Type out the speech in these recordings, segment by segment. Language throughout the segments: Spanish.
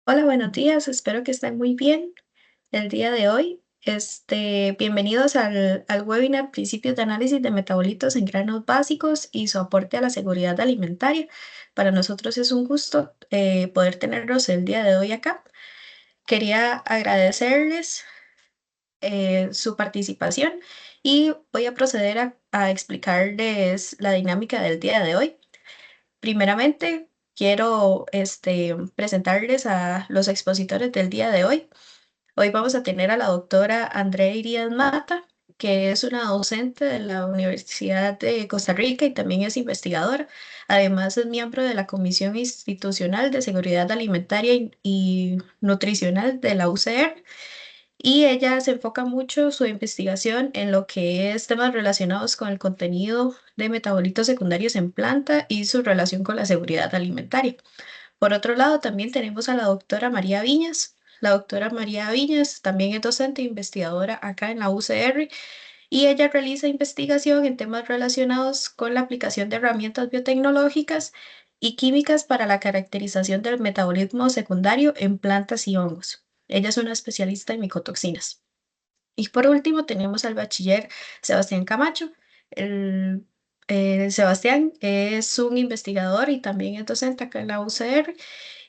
Hola, buenos días. Espero que estén muy bien el día de hoy. Bienvenidos al webinar Principios de análisis de metabolitos en granos básicos y su aporte a la seguridad alimentaria. Para nosotros es un gusto poder tenerlos el día de hoy acá. Quería agradecerles su participación y voy a proceder a explicarles la dinámica del día de hoy. Primeramente, quiero presentarles a los expositores del día de hoy. Hoy vamos a tener a la doctora Andrea Irías Mata, que es una docente de la Universidad de Costa Rica y también es investigadora. Además, es miembro de la Comisión Institucional de Seguridad Alimentaria y Nutricional de la UCR. Y ella se enfoca mucho su investigación en lo que es temas relacionados con el contenido de metabolitos secundarios en planta y su relación con la seguridad alimentaria. Por otro lado, también tenemos a la doctora María Viñas. La doctora María Viñas también es docente e investigadora acá en la UCR y ella realiza investigación en temas relacionados con la aplicación de herramientas biotecnológicas y químicas para la caracterización del metabolismo secundario en plantas y hongos. Ella es una especialista en micotoxinas. Y por último tenemos al bachiller Sebastián Camacho. El, Sebastián es un investigador y también es docente acá en la UCR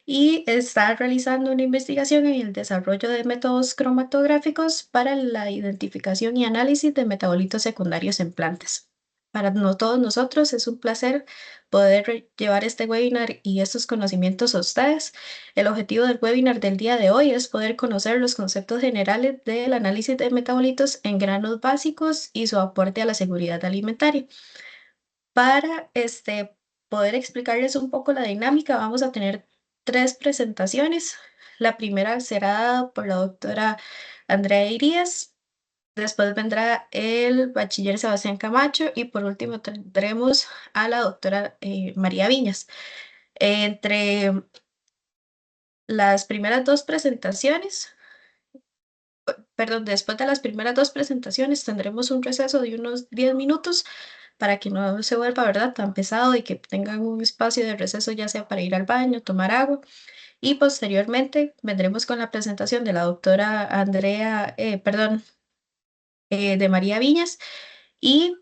y está realizando una investigación en el desarrollo de métodos cromatográficos para la identificación y análisis de metabolitos secundarios en plantas. Para todos nosotros es un placer poder llevar este webinar y estos conocimientos a ustedes. El objetivo del webinar del día de hoy es poder conocer los conceptos generales del análisis de metabolitos en granos básicos y su aporte a la seguridad alimentaria. Para poder explicarles un poco la dinámica, vamos a tener tres presentaciones. La primera será por la doctora Andrea Irías, después vendrá el bachiller Sebastián Camacho y por último tendremos a la doctora María Viñas. Entre las primeras dos presentaciones, perdón, después de las primeras dos presentaciones tendremos un receso de unos 10 minutos para que no se vuelva, ¿verdad?, tan pesado y que tengan un espacio de receso ya sea para ir al baño, tomar agua. Y posteriormente vendremos con la presentación de la doctora de María Viñas. Y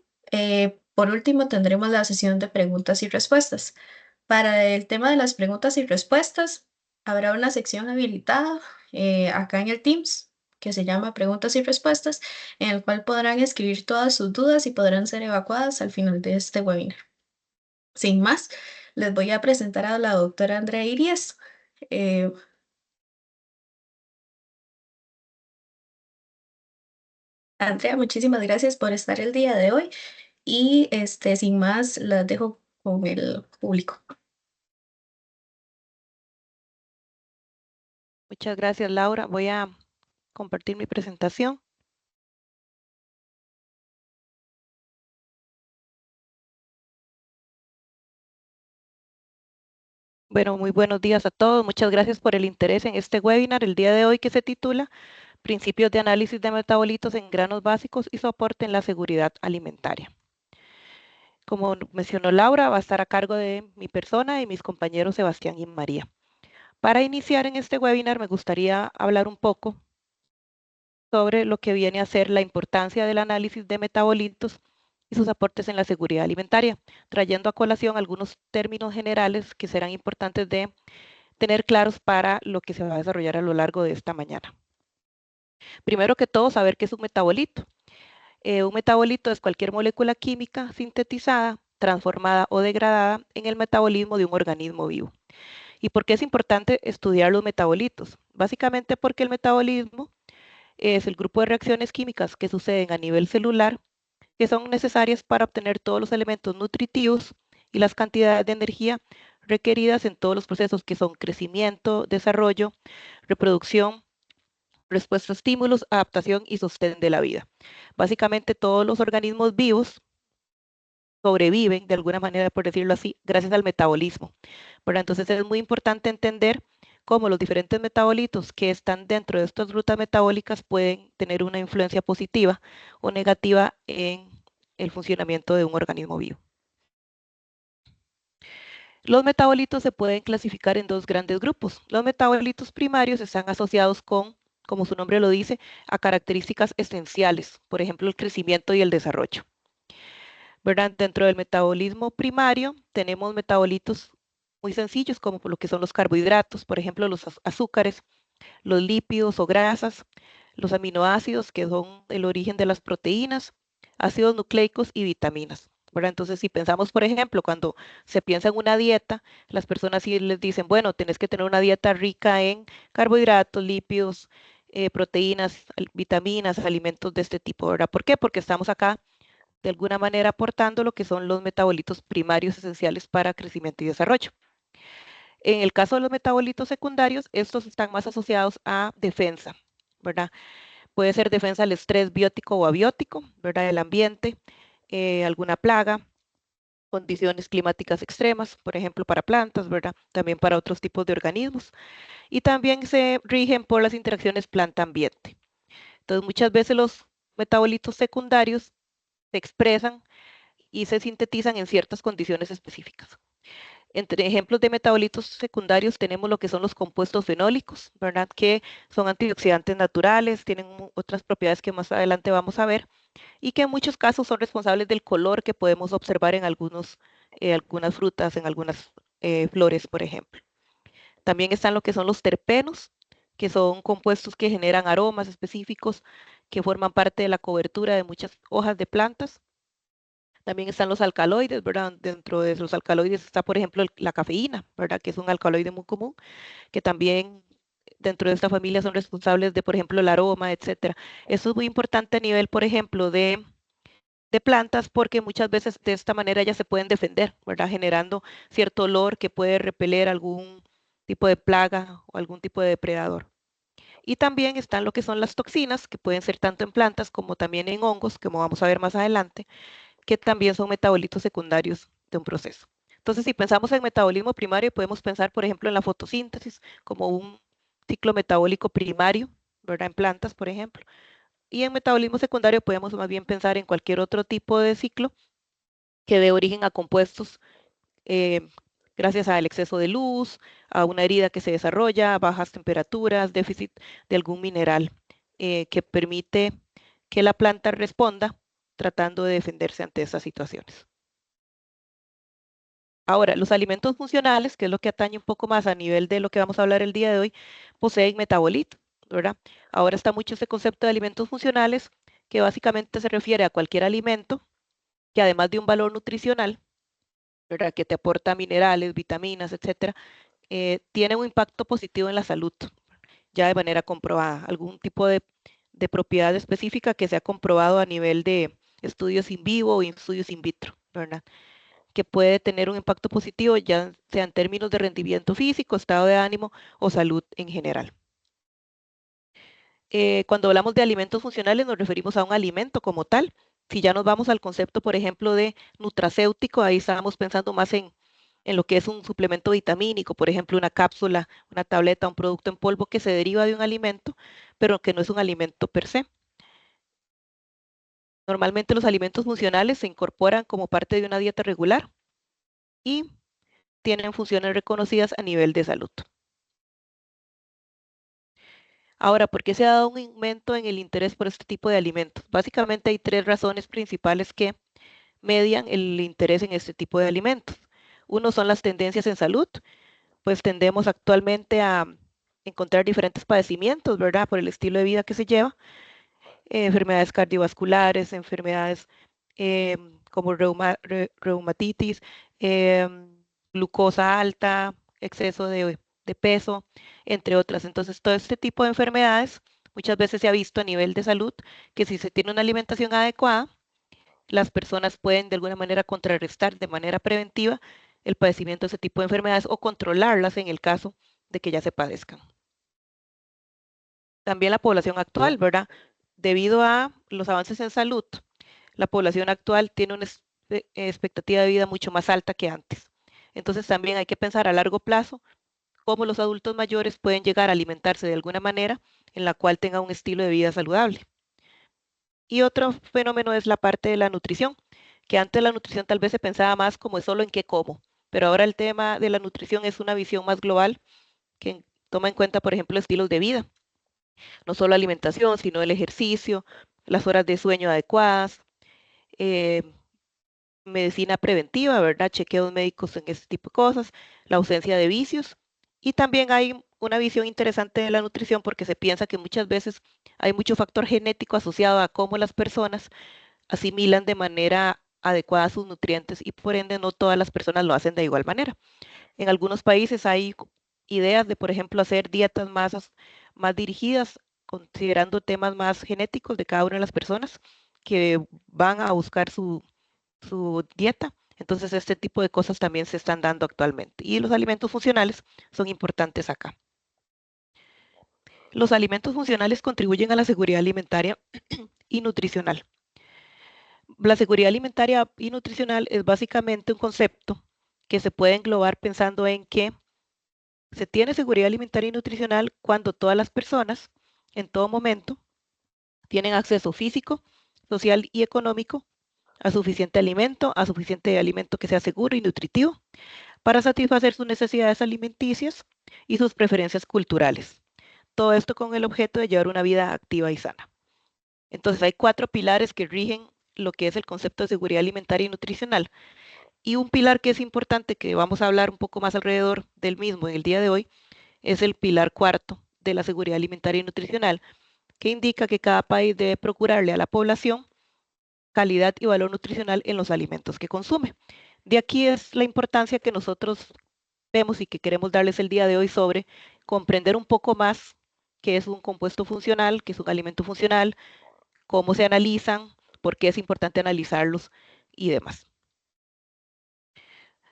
por último tendremos la sesión de preguntas y respuestas. Para el tema de las preguntas y respuestas, habrá una sección habilitada acá en el Teams que se llama Preguntas y Respuestas, en el cual podrán escribir todas sus dudas y podrán ser evacuadas al final de este webinar. Sin más, les voy a presentar a la doctora Andrea Irías. Eh, Andrea, muchísimas gracias por estar el día de hoy y sin más, las dejo con el público. Muchas gracias, Laura. Voy a compartir mi presentación. Bueno, muy buenos días a todos. Muchas gracias por el interés en este webinar el día de hoy que se titula Principios de análisis de metabolitos en granos básicos y su aporte en la seguridad alimentaria. Como mencionó Laura, va a estar a cargo de mi persona y mis compañeros Sebastián y María. Para iniciar en este webinar me gustaría hablar un poco sobre lo que viene a ser la importancia del análisis de metabolitos y sus aportes en la seguridad alimentaria, trayendo a colación algunos términos generales que serán importantes de tener claros para lo que se va a desarrollar a lo largo de esta mañana. Primero que todo, saber qué es un metabolito. Un metabolito es cualquier molécula química sintetizada, transformada o degradada en el metabolismo de un organismo vivo. ¿Y por qué es importante estudiar los metabolitos? Básicamente porque el metabolismo es el grupo de reacciones químicas que suceden a nivel celular que son necesarias para obtener todos los elementos nutritivos y las cantidades de energía requeridas en todos los procesos que son crecimiento, desarrollo, reproducción, respuesta a estímulos, adaptación y sostén de la vida. Básicamente todos los organismos vivos sobreviven de alguna manera, por decirlo así, gracias al metabolismo. Pero entonces es muy importante entender cómo los diferentes metabolitos que están dentro de estas rutas metabólicas pueden tener una influencia positiva o negativa en el funcionamiento de un organismo vivo. Los metabolitos se pueden clasificar en dos grandes grupos. Los metabolitos primarios están asociados con, como su nombre lo dice, a características esenciales, por ejemplo, el crecimiento y el desarrollo. ¿Verdad? Dentro del metabolismo primario tenemos metabolitos muy sencillos, como por lo que son los carbohidratos, por ejemplo, los azúcares, los lípidos o grasas, los aminoácidos, que son el origen de las proteínas, ácidos nucleicos y vitaminas. ¿Verdad? Entonces, si pensamos, por ejemplo, cuando se piensa en una dieta, las personas sí les dicen, bueno, tenés que tener una dieta rica en carbohidratos, lípidos, proteínas, vitaminas, alimentos de este tipo, ¿verdad? ¿Por qué? Porque estamos acá de alguna manera aportando lo que son los metabolitos primarios esenciales para crecimiento y desarrollo. En el caso de los metabolitos secundarios, estos están más asociados a defensa, ¿verdad? Puede ser defensa al estrés biótico o abiótico, ¿verdad? Del ambiente, alguna plaga, condiciones climáticas extremas, por ejemplo, para plantas, ¿verdad? También para otros tipos de organismos. Y también se rigen por las interacciones planta-ambiente. Entonces, muchas veces los metabolitos secundarios se expresan y se sintetizan en ciertas condiciones específicas. Entre ejemplos de metabolitos secundarios tenemos lo que son los compuestos fenólicos, ¿verdad? Que son antioxidantes naturales, tienen otras propiedades que más adelante vamos a ver y que en muchos casos son responsables del color que podemos observar en algunas frutas, en algunas flores, por ejemplo. También están lo que son los terpenos, que son compuestos que generan aromas específicos que forman parte de la cobertura de muchas hojas de plantas. También están los alcaloides, ¿verdad? Dentro de los alcaloides está, por ejemplo, la cafeína, ¿verdad? Que es un alcaloide muy común, que también dentro de esta familia son responsables de, por ejemplo, el aroma, etcétera. Eso es muy importante a nivel, por ejemplo, de plantas, porque muchas veces de esta manera ellas se pueden defender, ¿verdad? Generando cierto olor que puede repeler algún tipo de plaga o algún tipo de depredador. Y también están lo que son las toxinas, que pueden ser tanto en plantas como también en hongos, como vamos a ver más adelante que también son metabolitos secundarios de un proceso. Entonces, si pensamos en metabolismo primario, podemos pensar, por ejemplo, en la fotosíntesis como un ciclo metabólico primario, ¿verdad? En plantas, por ejemplo. Y en metabolismo secundario podemos más bien pensar en cualquier otro tipo de ciclo que dé origen a compuestos eh, gracias al exceso de luz, a una herida que se desarrolla, a bajas temperaturas, déficit de algún mineral que permite que la planta responda tratando de defenderse ante esas situaciones. Ahora, los alimentos funcionales, que es lo que atañe un poco más a nivel de lo que vamos a hablar el día de hoy, poseen metabolitos, ¿verdad? Ahora está mucho ese concepto de alimentos funcionales, que básicamente se refiere a cualquier alimento que además de un valor nutricional, ¿verdad? Que te aporta minerales, vitaminas, etcétera, tiene un impacto positivo en la salud, ya de manera comprobada. Algún tipo de propiedad específica que se ha comprobado a nivel de estudios in vivo o estudios in vitro, ¿verdad? Que puede tener un impacto positivo, ya sea en términos de rendimiento físico, estado de ánimo o salud en general. Cuando hablamos de alimentos funcionales nos referimos a un alimento como tal. Si ya nos vamos al concepto, por ejemplo, de nutracéutico, ahí estábamos pensando más en lo que es un suplemento vitamínico, por ejemplo, una cápsula, una tableta, un producto en polvo que se deriva de un alimento, pero que no es un alimento per se. Normalmente los alimentos funcionales se incorporan como parte de una dieta regular y tienen funciones reconocidas a nivel de salud. Ahora, ¿por qué se ha dado un aumento en el interés por este tipo de alimentos? Básicamente hay tres razones principales que median el interés en este tipo de alimentos. Uno son las tendencias en salud, pues tendemos actualmente a encontrar diferentes padecimientos, ¿verdad? Por el estilo de vida que se lleva, enfermedades cardiovasculares, enfermedades como reumatitis, glucosa alta, exceso de peso, entre otras. Entonces, todo este tipo de enfermedades muchas veces se ha visto a nivel de salud que si se tiene una alimentación adecuada, las personas pueden de alguna manera contrarrestar de manera preventiva el padecimiento de ese tipo de enfermedades o controlarlas en el caso de que ya se padezcan. También la población actual, ¿verdad? Debido a los avances en salud, la población actual tiene una expectativa de vida mucho más alta que antes. Entonces también hay que pensar a largo plazo cómo los adultos mayores pueden llegar a alimentarse de alguna manera en la cual tenga un estilo de vida saludable. Y otro fenómeno es la parte de la nutrición, que antes la nutrición tal vez se pensaba más como solo en qué como, Pero ahora el tema de la nutrición es una visión más global que toma en cuenta, por ejemplo, estilos de vida, no solo alimentación, sino el ejercicio, las horas de sueño adecuadas, eh, medicina preventiva, ¿verdad? Chequeos médicos en este tipo de cosas, la ausencia de vicios. Y también hay una visión interesante de la nutrición porque se piensa que muchas veces hay mucho factor genético asociado a cómo las personas asimilan de manera adecuada sus nutrientes y por ende no todas las personas lo hacen de igual manera. En algunos países hay ideas de, por ejemplo, hacer dietas más dirigidas, considerando temas más genéticos de cada una de las personas que van a buscar su dieta. Entonces, este tipo de cosas también se están dando actualmente. Y los alimentos funcionales son importantes acá. Los alimentos funcionales contribuyen a la seguridad alimentaria y nutricional. La seguridad alimentaria y nutricional es básicamente un concepto que se puede englobar pensando en que se tiene seguridad alimentaria y nutricional cuando todas las personas, en todo momento, tienen acceso físico, social y económico a suficiente alimento que sea seguro y nutritivo para satisfacer sus necesidades alimenticias y sus preferencias culturales. Todo esto con el objeto de llevar una vida activa y sana. Entonces hay 4 pilares que rigen lo que es el concepto de seguridad alimentaria y nutricional. Y un pilar que es importante, que vamos a hablar un poco más alrededor del mismo en el día de hoy, es el pilar cuarto de la seguridad alimentaria y nutricional, que indica que cada país debe procurarle a la población calidad y valor nutricional en los alimentos que consume. De aquí es la importancia que nosotros vemos y que queremos darles el día de hoy sobre comprender un poco más qué es un compuesto funcional, qué es un alimento funcional, cómo se analizan, por qué es importante analizarlos y demás.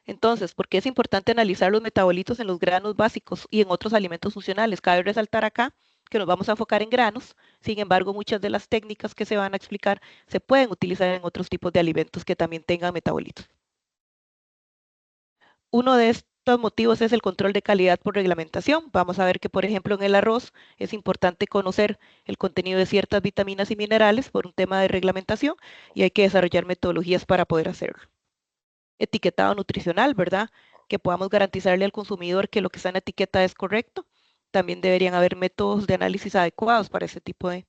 Entonces, ¿por qué es importante analizar los metabolitos en los granos básicos y en otros alimentos funcionales? Cabe resaltar acá que nos vamos a enfocar en granos, sin embargo, muchas de las técnicas que se van a explicar se pueden utilizar en otros tipos de alimentos que también tengan metabolitos. Uno de estos motivos es el control de calidad por reglamentación. Vamos a ver que, por ejemplo, en el arroz es importante conocer el contenido de ciertas vitaminas y minerales por un tema de reglamentación y hay que desarrollar metodologías para poder hacerlo. Etiquetado nutricional, ¿verdad? Que podamos garantizarle al consumidor que lo que está en la etiqueta es correcto. También deberían haber métodos de análisis adecuados para ese tipo de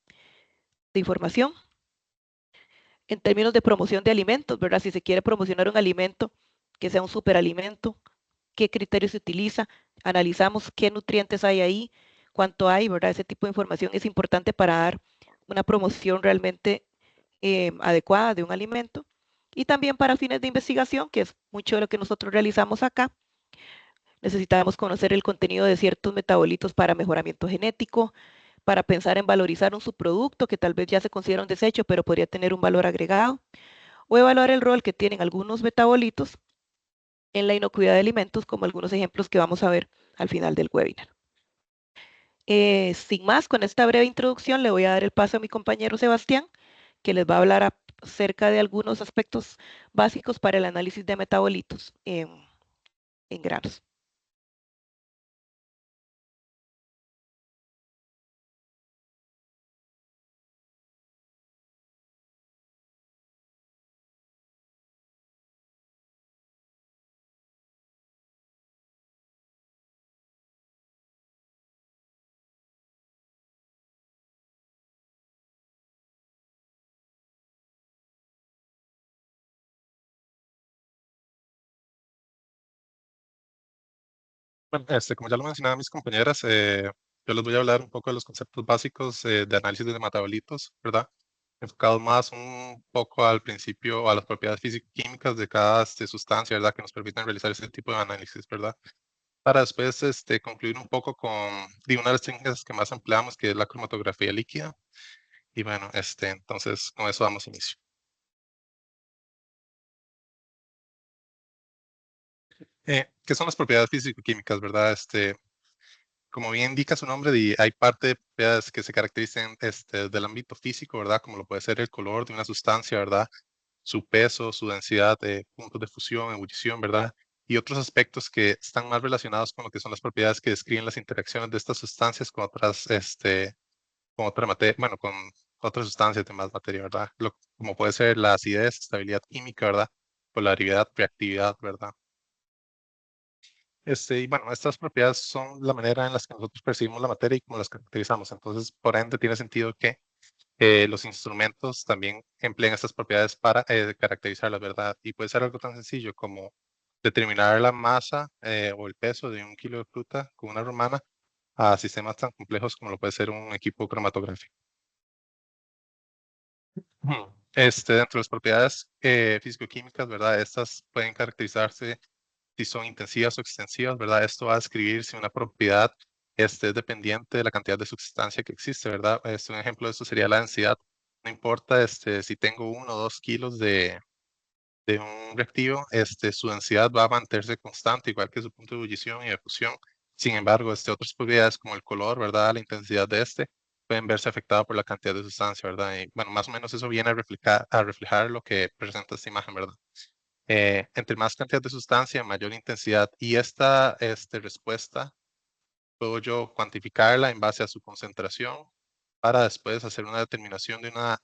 información. En términos de promoción de alimentos, ¿verdad? Si se quiere promocionar un alimento que sea un superalimento, qué criterios se utiliza, analizamos qué nutrientes hay ahí, cuánto hay, ¿verdad? Ese tipo de información es importante para dar una promoción realmente adecuada de un alimento. Y también para fines de investigación, que es mucho de lo que nosotros realizamos acá, necesitamos conocer el contenido de ciertos metabolitos para mejoramiento genético, para pensar en valorizar un subproducto que tal vez ya se considera un desecho, pero podría tener un valor agregado, o evaluar el rol que tienen algunos metabolitos en la inocuidad de alimentos, como algunos ejemplos que vamos a ver al final del webinar. Sin más, con esta breve introducción le voy a dar el paso a mi compañero Sebastián, que les va a hablar acerca de algunos aspectos básicos para el análisis de metabolitos en granos. Bueno, como ya lo mencionaban mis compañeras, yo les voy a hablar un poco de los conceptos básicos de análisis de metabolitos, ¿verdad? Enfocados más un poco al principio, a las propiedades físico-químicas de cada sustancia, ¿verdad? Que nos permiten realizar ese tipo de análisis, ¿verdad? Para después concluir un poco con una de las técnicas que más empleamos, que es la cromatografía líquida. Y bueno, entonces con eso damos inicio. ¿Qué son las propiedades físico-químicas, verdad? Como bien indica su nombre, hay parte de propiedades que se caracterizan del ámbito físico, ¿verdad? Como lo puede ser el color de una sustancia, ¿verdad? Su peso, su densidad, puntos de fusión, ebullición, ¿verdad? Y otros aspectos que están más relacionados con lo que son las propiedades que describen las interacciones de estas sustancias con otras, con otra materia, bueno, con otras sustancias de más materia, ¿verdad? Como puede ser la acidez, estabilidad química, ¿verdad? Polaridad, reactividad, ¿verdad? Y bueno, estas propiedades son la manera en las que nosotros percibimos la materia y cómo las caracterizamos. Entonces, por ende, tiene sentido que los instrumentos también empleen estas propiedades para caracterizar la verdad. Y puede ser algo tan sencillo como determinar la masa o el peso de 1 kilo de fruta con una romana a sistemas tan complejos como lo puede ser un equipo cromatográfico. Dentro de las propiedades físico-químicas, ¿verdad? Estas pueden caracterizarse si son intensivas o extensivas, ¿verdad? Esto va a describir si una propiedad es dependiente de la cantidad de sustancia que existe, ¿verdad? Un ejemplo de esto sería la densidad. No importa si tengo 1 o 2 kilos de un reactivo, su densidad va a mantenerse constante, igual que su punto de ebullición y de fusión. Sin embargo, otras propiedades como el color, ¿verdad? La intensidad de pueden verse afectadas por la cantidad de sustancia, ¿verdad? Y bueno, más o menos eso viene a reflejar lo que presenta esta imagen, ¿verdad? Entre más cantidad de sustancia, mayor intensidad. Y esta respuesta puedo yo cuantificarla en base a su concentración para después hacer una determinación de una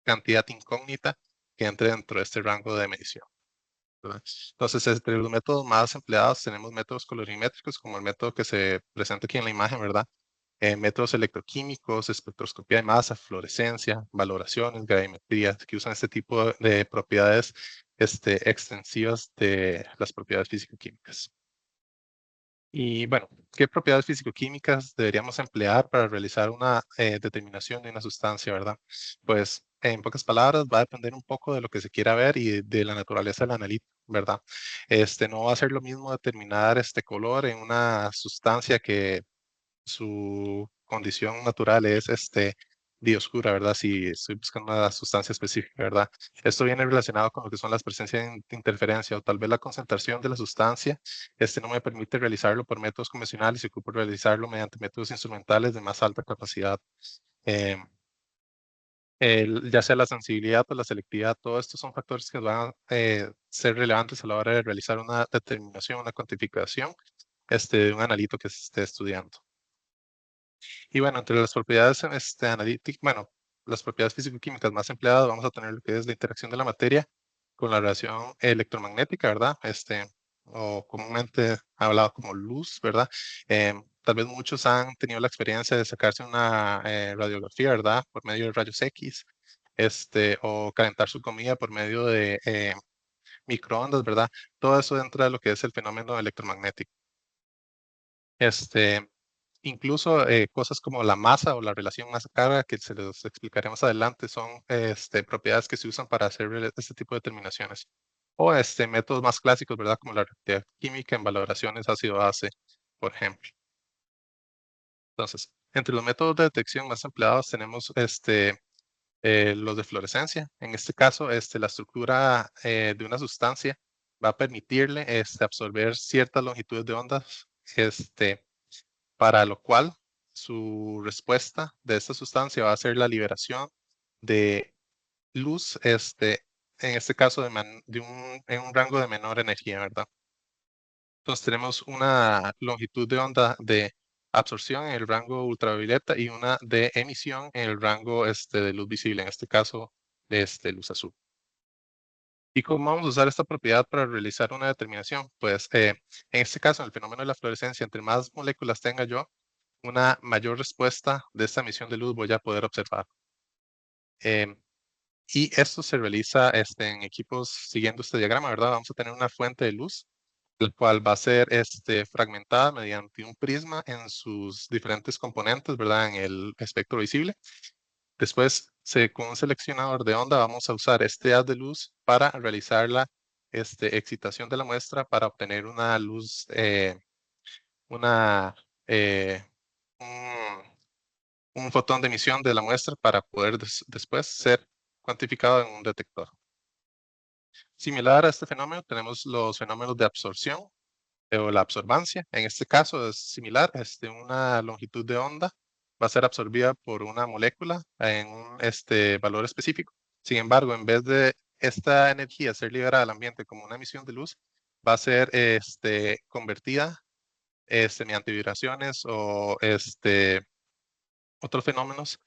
cantidad incógnita que entre dentro de este rango de medición, ¿verdad? Entonces, entre los métodos más empleados tenemos métodos colorimétricos, como el método que se presenta aquí en la imagen, ¿verdad? Métodos electroquímicos, espectroscopía de masa, fluorescencia, valoraciones, gravimetrías, que usan este tipo de propiedades extensivas de las propiedades físico-químicas. Y bueno, ¿qué propiedades físico-químicas deberíamos emplear para realizar una determinación de una sustancia, verdad? Pues en pocas palabras va a depender un poco de lo que se quiera ver y de la naturaleza del analito, ¿verdad? No va a ser lo mismo determinar este color en una sustancia que su condición natural es de oscura, ¿verdad? Si estoy buscando una sustancia específica, ¿verdad? Esto viene relacionado con lo que son las presencias de interferencia o tal vez la concentración de la sustancia. No me permite realizarlo por métodos convencionales y ocupo realizarlo mediante métodos instrumentales de más alta capacidad. Eh, ya sea la sensibilidad o la selectividad, todos estos son factores que van a ser relevantes a la hora de realizar una determinación, una cuantificación de un analito que se esté estudiando. Y bueno, entre las propiedades bueno, las propiedades físico-químicas más empleadas, vamos a tener lo que es la interacción de la materia con la radiación electromagnética, ¿verdad? O comúnmente hablado como luz, ¿verdad? Tal vez muchos han tenido la experiencia de sacarse una radiografía, ¿verdad? Por medio de rayos X, o calentar su comida por medio de microondas, ¿verdad? Todo eso entra de lo que es el fenómeno electromagnético. Incluso cosas como la masa o la relación masa-carga, que se los explicaré más adelante, son propiedades que se usan para hacer este tipo de determinaciones. O métodos más clásicos, ¿verdad? Como la reactividad química en valoraciones ácido-base, por ejemplo. Entonces, entre los métodos de detección más empleados tenemos los de fluorescencia. En este caso, la estructura de una sustancia va a permitirle absorber ciertas longitudes de ondas, para lo cual su respuesta de esta sustancia va a ser la liberación de luz, en este caso en un rango de menor energía, ¿verdad? Entonces tenemos una longitud de onda de absorción en el rango ultravioleta y una de emisión en el rango de luz visible, en este caso de luz azul. ¿Y cómo vamos a usar esta propiedad para realizar una determinación? Pues en este caso, en el fenómeno de la fluorescencia, entre más moléculas tenga yo, una mayor respuesta de esta emisión de luz voy a poder observar. Y esto se realiza en equipos siguiendo este diagrama, ¿verdad? Vamos a tener una fuente de luz, la cual va a ser fragmentada mediante un prisma en sus diferentes componentes, ¿verdad? En el espectro visible. Después, con un seleccionador de onda, vamos a usar este haz de luz para realizar la excitación de la muestra para obtener una luz, una, un fotón de emisión de la muestra para poder después ser cuantificado en un detector. Similar a este fenómeno, tenemos los fenómenos de absorción o la absorbancia. En este caso es similar, una longitud de onda va a ser absorbida por una molécula en un valor específico. Sin embargo, en vez de esta energía ser liberada al ambiente como una emisión de luz, va a ser convertida mediante vibraciones o otros fenómenos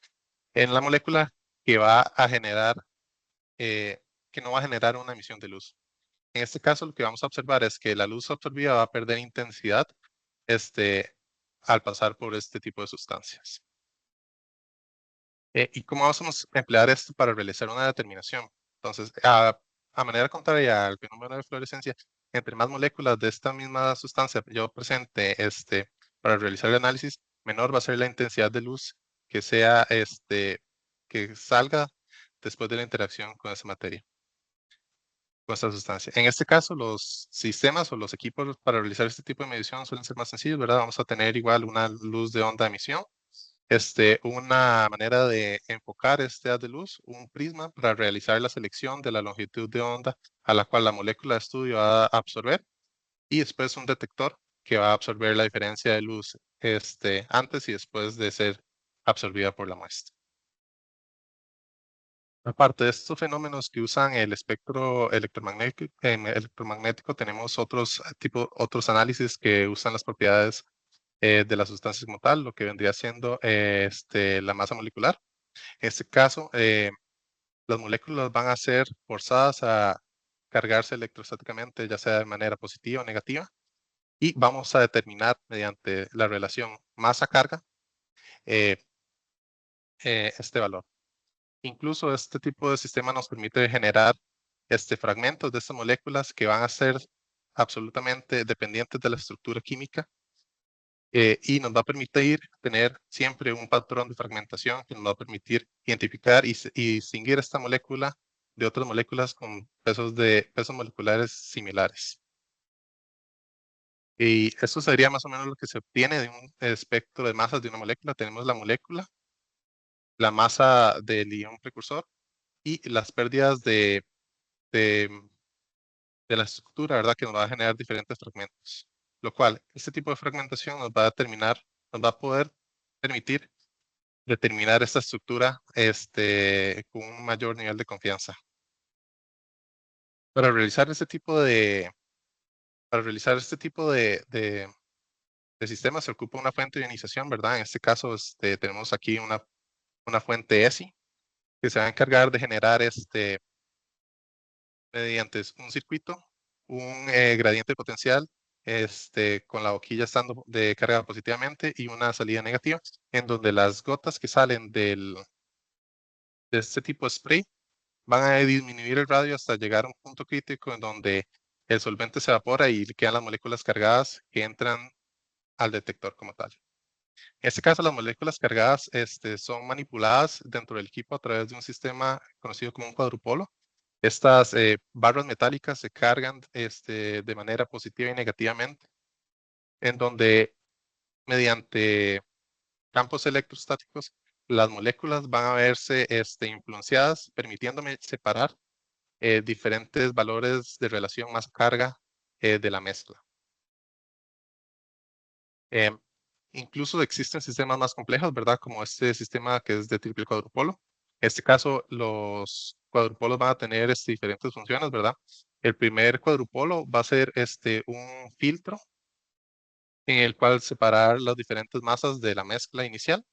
en la molécula que va a generar, que no va a generar una emisión de luz. En este caso, lo que vamos a observar es que la luz absorbida va a perder intensidad al pasar por este tipo de sustancias. ¿Y cómo vamos a emplear esto para realizar una determinación? Entonces, a manera contraria al fenómeno de fluorescencia, entre más moléculas de esta misma sustancia yo presente para realizar el análisis, menor va a ser la intensidad de luz que que salga después de la interacción con esa materia, con esta sustancia. En este caso, los sistemas o los equipos para realizar este tipo de medición suelen ser más sencillos, ¿verdad? Vamos a tener igual una luz de onda de emisión, una manera de enfocar este haz de luz, un prisma para realizar la selección de la longitud de onda a la cual la molécula de estudio va a absorber, y después un detector que va a absorber la diferencia de luz antes y después de ser absorbida por la muestra. Aparte de estos fenómenos que usan el espectro electromagnético, tenemos otros análisis que usan las propiedades de las sustancias como tal, lo que vendría siendo la masa molecular. En este caso, las moléculas van a ser forzadas a cargarse electrostáticamente, ya sea de manera positiva o negativa, y vamos a determinar mediante la relación masa-carga eh, este valor. Incluso este tipo de sistema nos permite generar fragmentos de estas moléculas que van a ser absolutamente dependientes de la estructura química, y nos va a permitir tener siempre un patrón de fragmentación que nos va a permitir identificar y distinguir esta molécula de otras moléculas con pesos moleculares similares. Y eso sería más o menos lo que se obtiene de un espectro de masas de una molécula. Tenemos la molécula, la masa del ion precursor y las pérdidas de, de la estructura, ¿verdad? Que nos va a generar diferentes fragmentos. Lo cual, este tipo de fragmentación nos va a poder permitir determinar esta estructura con un mayor nivel de confianza. Para realizar este tipo de sistemas se ocupa una fuente de ionización, ¿verdad? En este caso tenemos aquí una fuente ESI que se va a encargar de generar mediante un circuito, un gradiente potencial con la boquilla estando de carga positivamente y una salida negativa, en donde las gotas que salen de este tipo de spray van a disminuir el radio hasta llegar a un punto crítico en donde el solvente se evapora y quedan las moléculas cargadas que entran al detector como tal. En este caso, las moléculas cargadas son manipuladas dentro del equipo a través de un sistema conocido como un cuadrupolo. Estas barras metálicas se cargan de manera positiva y negativamente, en donde mediante campos electrostáticos las moléculas van a verse influenciadas, permitiéndome separar diferentes valores de relación masa-carga de la mezcla. Incluso existen sistemas más complejos, ¿verdad? Como este sistema que es de triple cuadrupolo. En este caso, los cuadrupolos van a tener diferentes funciones, ¿verdad? El primer cuadrupolo va a ser un filtro en el cual separar las diferentes masas de la mezcla inicial.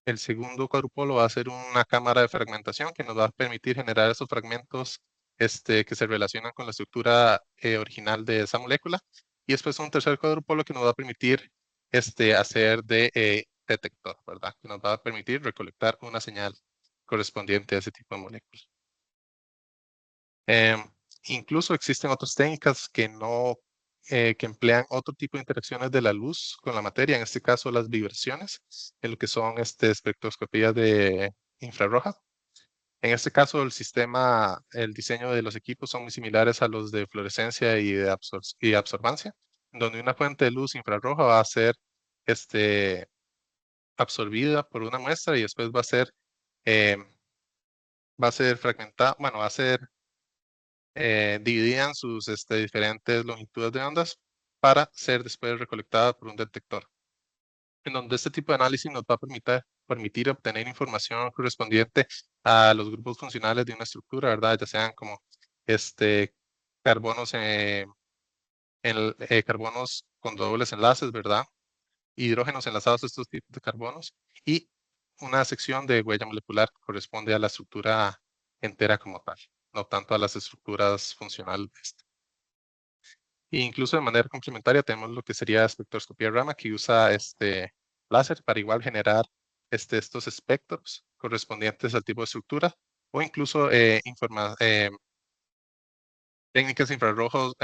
El segundo cuadrupolo va a ser una cámara de fragmentación que nos va a permitir generar esos fragmentos que se relacionan con la estructura original de esa molécula. Y después un tercer cuadrupolo que nos va a permitir hacer de detector, ¿verdad? Que nos va a permitir recolectar una señal correspondiente a ese tipo de moléculas. Incluso existen otras técnicas que que emplean otro tipo de interacciones de la luz con la materia, en este caso las vibraciones, en lo que son espectroscopía de infrarroja. En este caso, el diseño de los equipos son muy similares a los de fluorescencia y de absorbancia, donde una fuente de luz infrarroja va a ser absorbida por una muestra y después eh, va a ser fragmentada, bueno, va a ser dividida en sus diferentes longitudes de ondas para ser después recolectada por un detector, en donde este tipo de análisis nos va a permitir obtener información correspondiente a los grupos funcionales de una estructura, ¿verdad? Ya sean como carbonos, carbonos con dobles enlaces, ¿verdad? Hidrógenos enlazados a estos tipos de carbonos, y una sección de huella molecular que corresponde a la estructura entera como tal, no tanto a las estructuras funcionales. E incluso de manera complementaria tenemos lo que sería espectroscopía Raman, que usa láser para igual generar estos espectros correspondientes al tipo de estructura, o incluso técnicas en infrarrojos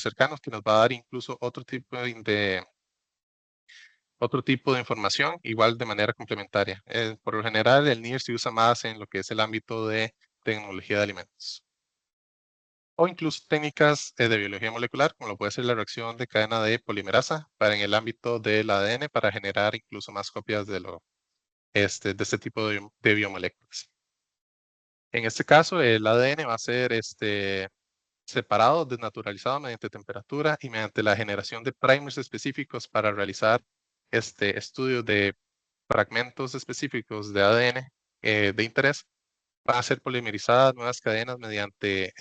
cercanos, que nos va a dar incluso otro tipo de información, igual de manera complementaria. Por lo general, el NIR se usa más en lo que es el ámbito de tecnología de alimentos. O incluso técnicas de biología molecular, como lo puede ser la reacción de cadena de polimerasa, para en el ámbito del ADN, para generar incluso más copias de este tipo de biomoléculas. En este caso, el ADN va a ser separado, desnaturalizado mediante temperatura y mediante la generación de primers específicos para realizar estudios de fragmentos específicos de ADN de interés. Van a ser polimerizadas nuevas cadenas mediante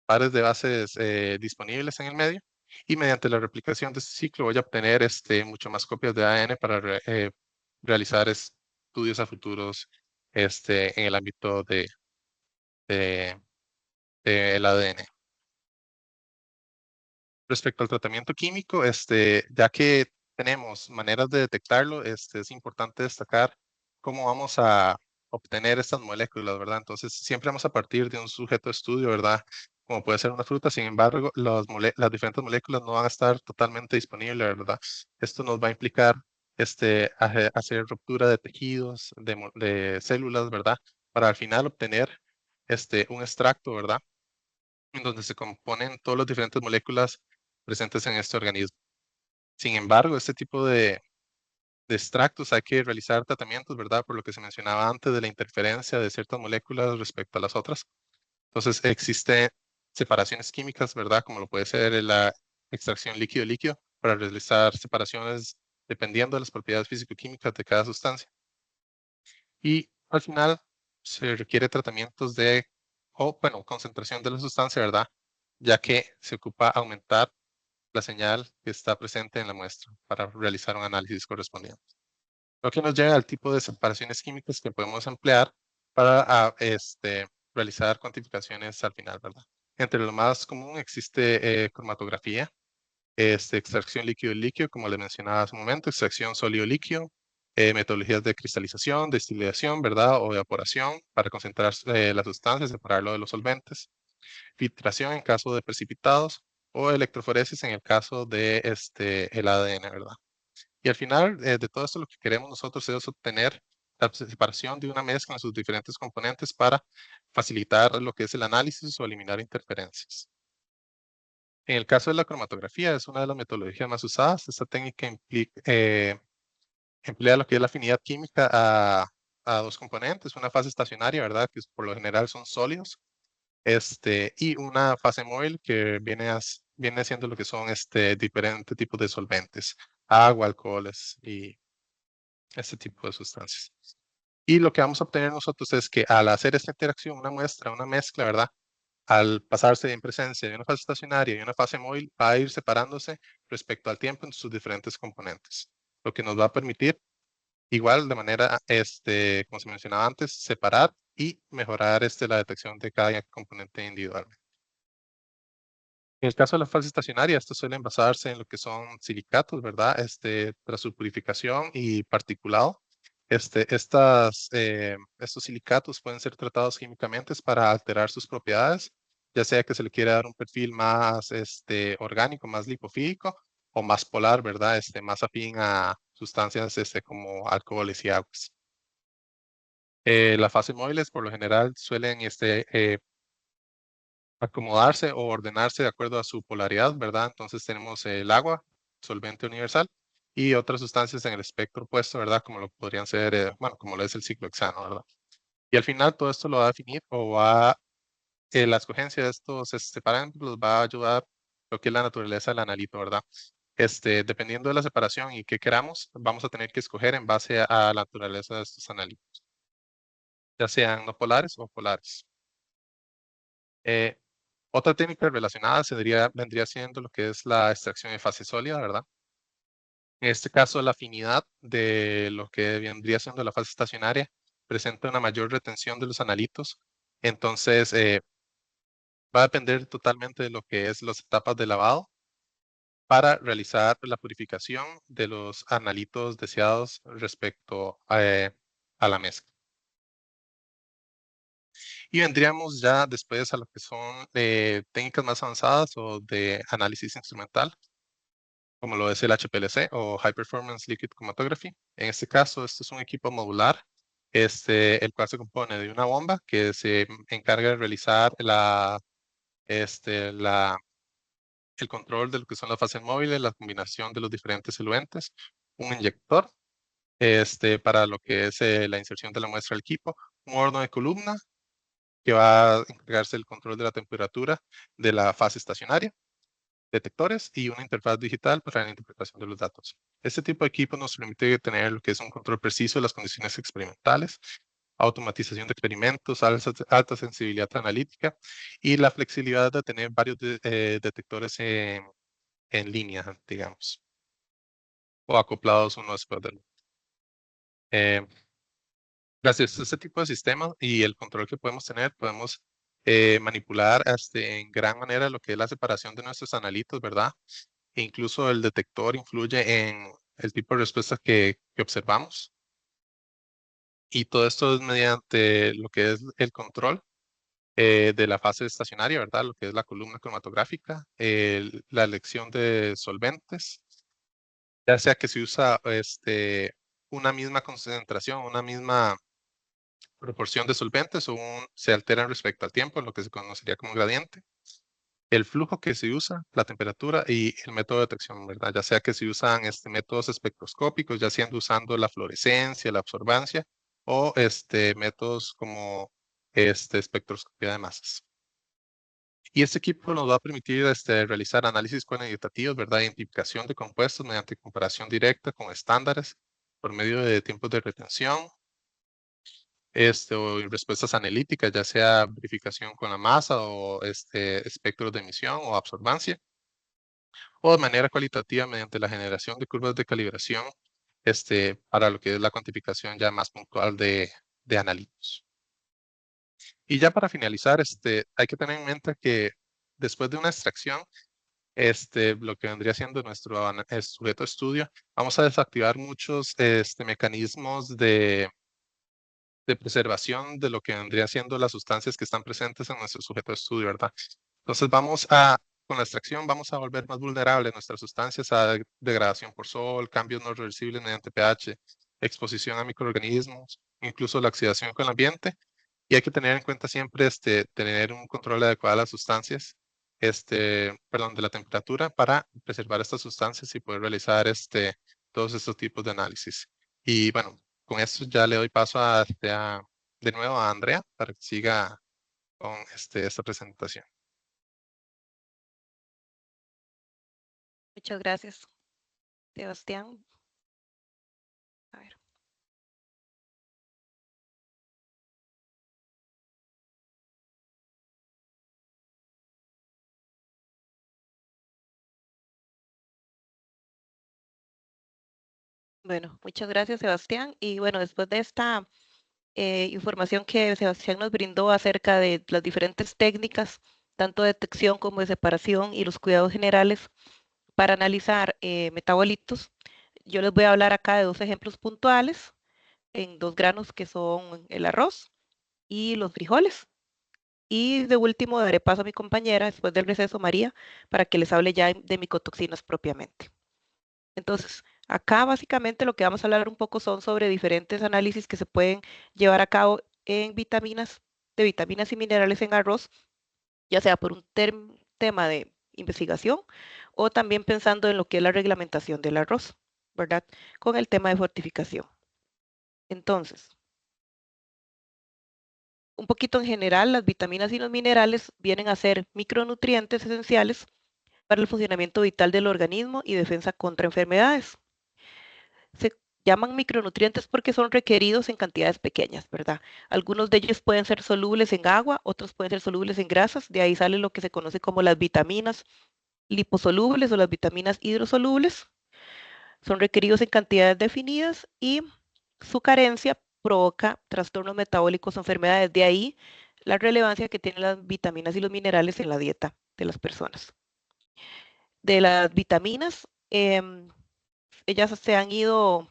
pares de bases disponibles en el medio, y mediante la replicación de este ciclo voy a obtener mucho más copias de ADN para realizar estudios a futuros en el ámbito del ADN. Respecto al tratamiento químico, ya que tenemos maneras de detectarlo, es importante destacar cómo vamos a obtener estas moléculas, ¿verdad? Entonces, siempre vamos a partir de un sujeto de estudio, ¿verdad? Como puede ser una fruta, sin embargo, las diferentes moléculas no van a estar totalmente disponibles, ¿verdad? Esto nos va a implicar hacer ruptura de tejidos, de células, ¿verdad? Para al final obtener un extracto, ¿verdad? En donde se componen todas las diferentes moléculas presentes en este organismo. Sin embargo, este tipo de extractos hay que realizar tratamientos, ¿verdad? Por lo que se mencionaba antes de la interferencia de ciertas moléculas respecto a las otras. Entonces, existen separaciones químicas, ¿verdad? Como lo puede ser la extracción líquido-líquido para realizar separaciones dependiendo de las propiedades físico-químicas de cada sustancia. Y al final se requiere tratamientos concentración de la sustancia, ¿verdad? Ya que se ocupa aumentar la señal que está presente en la muestra para realizar un análisis correspondiente. Lo que nos lleva al tipo de separaciones químicas que podemos emplear para realizar cuantificaciones al final, ¿verdad? Entre lo más común existe cromatografía, extracción líquido-líquido, como le mencionaba hace un momento, extracción sólido-líquido, metodologías de cristalización, destilación, ¿verdad? O evaporación para concentrar las sustancias, separarlo de los solventes, filtración en caso de precipitados, o electroforesis en el caso de el ADN, ¿verdad? Y al final de todo esto lo que queremos nosotros es obtener la separación de una mezcla en sus diferentes componentes para facilitar lo que es el análisis o eliminar interferencias. En el caso de la cromatografía, es una de las metodologías más usadas. Esta técnica emplea lo que es la afinidad química a dos componentes, una fase estacionaria, ¿verdad? Que por lo general son sólidos, y una fase móvil que viene siendo lo que son diferentes tipos de solventes, agua, alcoholes y este tipo de sustancias. Y lo que vamos a obtener nosotros es que al hacer esta interacción, una muestra, una mezcla, ¿verdad? Al pasarse en presencia de una fase estacionaria y una fase móvil, va a ir separándose respecto al tiempo en sus diferentes componentes, lo que nos va a permitir, igual de manera, como se mencionaba antes, separar y mejorar la detección de cada componente individualmente. En el caso de la fase estacionaria, estos suelen basarse en lo que son silicatos, ¿verdad? Tras su purificación y particulado. Estos silicatos pueden ser tratados químicamente para alterar sus propiedades, ya sea que se le quiera dar un perfil más orgánico, más lipofílico, o más polar, ¿verdad? Más afín a sustancias como alcoholes y aguas. Las fases móviles por lo general suelen acomodarse o ordenarse de acuerdo a su polaridad, ¿verdad? Entonces tenemos el agua, solvente universal, y otras sustancias en el espectro opuesto, ¿verdad? Como lo podrían ser, como lo es el ciclohexano, ¿verdad? Y al final todo esto lo va a definir la escogencia de estos parámetros va a ayudar lo que es la naturaleza del analito, ¿verdad? Dependiendo de la separación y qué queramos, vamos a tener que escoger en base a la naturaleza de estos analitos, ya sean no polares o polares. Otra técnica relacionada vendría siendo lo que es la extracción de fase sólida, ¿verdad? En este caso, la afinidad de lo que vendría siendo la fase estacionaria presenta una mayor retención de los analitos. Entonces, va a depender totalmente de lo que es las etapas de lavado para realizar la purificación de los analitos deseados respecto a la mezcla. Y vendríamos ya después a lo que son técnicas más avanzadas o de análisis instrumental, como lo es el HPLC o High Performance Liquid Chromatography. En este caso, este es un equipo modular, el cual se compone de una bomba que se encarga de realizar el control de lo que son las fases móviles, la combinación de los diferentes soluentes, un inyector para lo que es la inserción de la muestra al equipo, un horno de columna que va a encargarse del control de la temperatura de la fase estacionaria, detectores y una interfaz digital para la interpretación de los datos. Este tipo de equipo nos permite tener lo que es un control preciso de las condiciones experimentales, automatización de experimentos, alta sensibilidad analítica y la flexibilidad de tener varios detectores en línea, digamos, o acoplados uno después del otro. Gracias a este tipo de sistemas y el control que podemos tener, podemos manipular en gran manera lo que es la separación de nuestros analitos, ¿verdad? E incluso el detector influye en el tipo de respuestas que observamos. Y todo esto es mediante lo que es el control de la fase estacionaria, ¿verdad? Lo que es la columna cromatográfica, la elección de solventes, ya sea que se usa una misma concentración, una misma proporción de solventes o se alteran respecto al tiempo, lo que se conocería como gradiente, el flujo que se usa, la temperatura y el método de detección, ¿verdad? Ya sea que se usan métodos espectroscópicos, ya siendo usando la fluorescencia, la absorbancia o métodos como espectroscopía de masas. Y este equipo nos va a permitir realizar análisis cuantitativos, ¿verdad? Identificación de compuestos mediante comparación directa con estándares por medio de tiempos de retención, o respuestas analíticas, ya sea verificación con la masa o espectros de emisión o absorbancia, o de manera cualitativa mediante la generación de curvas de calibración para lo que es la cuantificación ya más puntual de analitos. Y ya para finalizar, hay que tener en mente que después de una extracción, lo que vendría siendo nuestro sujeto de estudio, vamos a desactivar muchos mecanismos de preservación de lo que vendrían siendo las sustancias que están presentes en nuestro sujeto de estudio, ¿verdad? Entonces con la extracción vamos a volver más vulnerables nuestras sustancias a degradación por sol, cambios no reversibles mediante pH, exposición a microorganismos, incluso la oxidación con el ambiente. Y hay que tener en cuenta siempre tener un control adecuado de las sustancias, perdón, de la temperatura para preservar estas sustancias y poder realizar todos estos tipos de análisis. Y bueno, con esto ya le doy paso de nuevo a Andrea para que siga con esta presentación. Muchas gracias, Sebastián. A ver. Bueno, muchas gracias, Sebastián. Y bueno, después de esta información que Sebastián nos brindó acerca de las diferentes técnicas, tanto de detección como de separación y los cuidados generales para analizar metabolitos, yo les voy a hablar acá de dos ejemplos puntuales en dos granos que son el arroz y los frijoles. Y de último daré paso a mi compañera después del receso, María, para que les hable ya de micotoxinas propiamente. Entonces, acá básicamente lo que vamos a hablar un poco son sobre diferentes análisis que se pueden llevar a cabo en de vitaminas y minerales en arroz, ya sea por un tema de investigación o también pensando en lo que es la reglamentación del arroz, ¿verdad? Con el tema de fortificación. Entonces, un poquito en general, las vitaminas y los minerales vienen a ser micronutrientes esenciales para el funcionamiento vital del organismo y defensa contra enfermedades. Se llaman micronutrientes porque son requeridos en cantidades pequeñas, ¿verdad? Algunos de ellos pueden ser solubles en agua, otros pueden ser solubles en grasas, de ahí sale lo que se conoce como las vitaminas liposolubles o las vitaminas hidrosolubles. Son requeridos en cantidades definidas y su carencia provoca trastornos metabólicos o enfermedades. De ahí la relevancia que tienen las vitaminas y los minerales en la dieta de las personas. De las vitaminas, ellas se han ido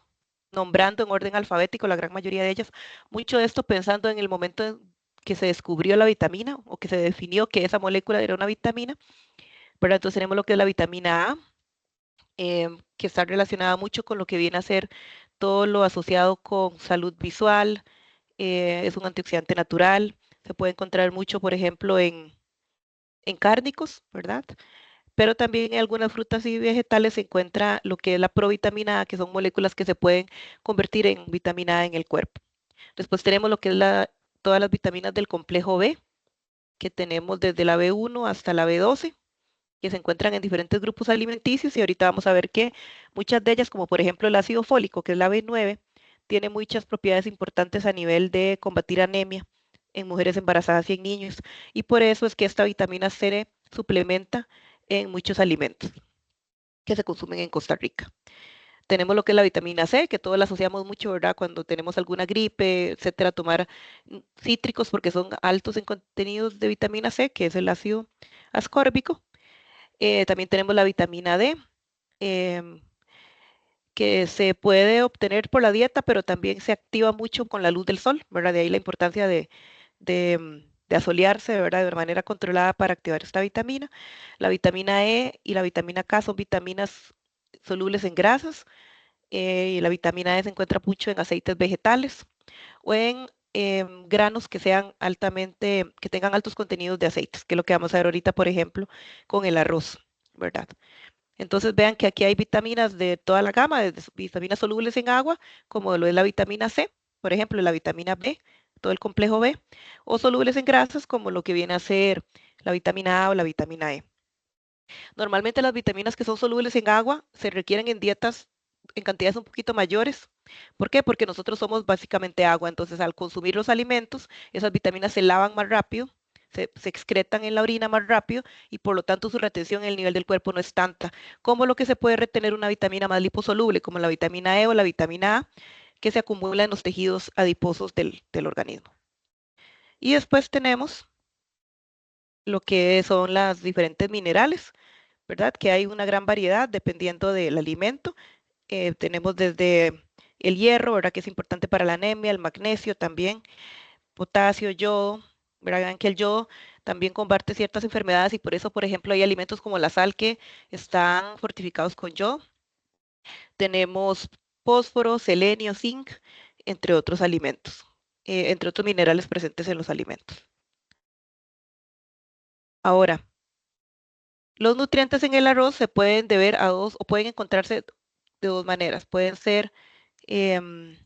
nombrando en orden alfabético, la gran mayoría de ellas, mucho de esto pensando en el momento en que se descubrió la vitamina o que se definió que esa molécula era una vitamina, ¿verdad? Entonces tenemos lo que es la vitamina A, que está relacionada mucho con lo que viene a ser todo lo asociado con salud visual, es un antioxidante natural, se puede encontrar mucho, por ejemplo, en cárnicos, ¿verdad? Pero también en algunas frutas y vegetales se encuentra lo que es la provitamina A, que son moléculas que se pueden convertir en vitamina A en el cuerpo. Después tenemos lo que es todas las vitaminas del complejo B, que tenemos desde la B1 hasta la B12, que se encuentran en diferentes grupos alimenticios y ahorita vamos a ver que muchas de ellas, como por ejemplo el ácido fólico, que es la B9, tiene muchas propiedades importantes a nivel de combatir anemia en mujeres embarazadas y en niños, y por eso es que esta vitamina C suplementa en muchos alimentos que se consumen en Costa Rica. Tenemos lo que es la vitamina C, que todos la asociamos mucho, ¿verdad? Cuando tenemos alguna gripe, etcétera, tomar cítricos porque son altos en contenidos de vitamina C, que es el ácido ascórbico. También tenemos la vitamina D, em, que se puede obtener por la dieta, pero también se activa mucho con la luz del sol, ¿verdad? De ahí la importancia de asolearse, ¿verdad? De manera controlada para activar esta vitamina. La vitamina E y la vitamina K son vitaminas solubles en grasas, y la vitamina E se encuentra mucho en aceites vegetales o en granos que sean que tengan altos contenidos de aceites, que es lo que vamos a ver ahorita, por ejemplo, con el arroz, ¿verdad? Entonces vean que aquí hay vitaminas de toda la gama, desde vitaminas solubles en agua, como lo es la vitamina C, por ejemplo, la vitamina B, todo el complejo B, o solubles en grasas, como lo que viene a ser la vitamina A o la vitamina E. Normalmente las vitaminas que son solubles en agua se requieren en dietas en cantidades un poquito mayores. ¿Por qué? Porque nosotros somos básicamente agua, entonces al consumir los alimentos, esas vitaminas se lavan más rápido, se excretan en la orina más rápido y por lo tanto su retención en el nivel del cuerpo no es tanta como lo que se puede retener una vitamina más liposoluble, como la vitamina E o la vitamina A, que se acumula en los tejidos adiposos del organismo. Y después tenemos lo que son las diferentes minerales, ¿verdad? Que hay una gran variedad dependiendo del alimento. Tenemos desde el hierro, ¿verdad? Que es importante para la anemia, el magnesio también, potasio, yodo, ¿verdad? Vean que el yodo también combate ciertas enfermedades y por eso, por ejemplo, hay alimentos como la sal que están fortificados con yodo. Tenemos fósforo, selenio, zinc, entre otros alimentos, entre otros minerales presentes en los alimentos. Ahora, los nutrientes en el arroz se pueden deber a dos o pueden encontrarse de dos maneras. Pueden ser em,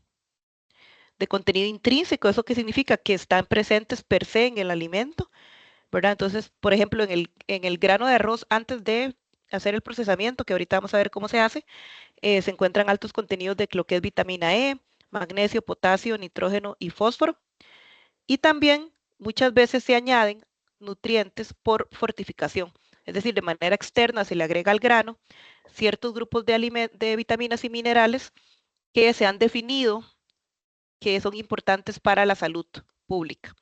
de contenido intrínseco, ¿eso qué significa? Que están presentes per se en el alimento, ¿verdad? Entonces, por ejemplo, en el grano de arroz, antes de hacer el procesamiento, que ahorita vamos a ver cómo se hace, se encuentran altos contenidos de lo que es vitamina E, magnesio, potasio, nitrógeno y fósforo. Y también muchas veces se añaden nutrientes por fortificación, es decir, de manera externa se le agrega al grano ciertos grupos de vitaminas y minerales que se han definido que son importantes para la salud pública.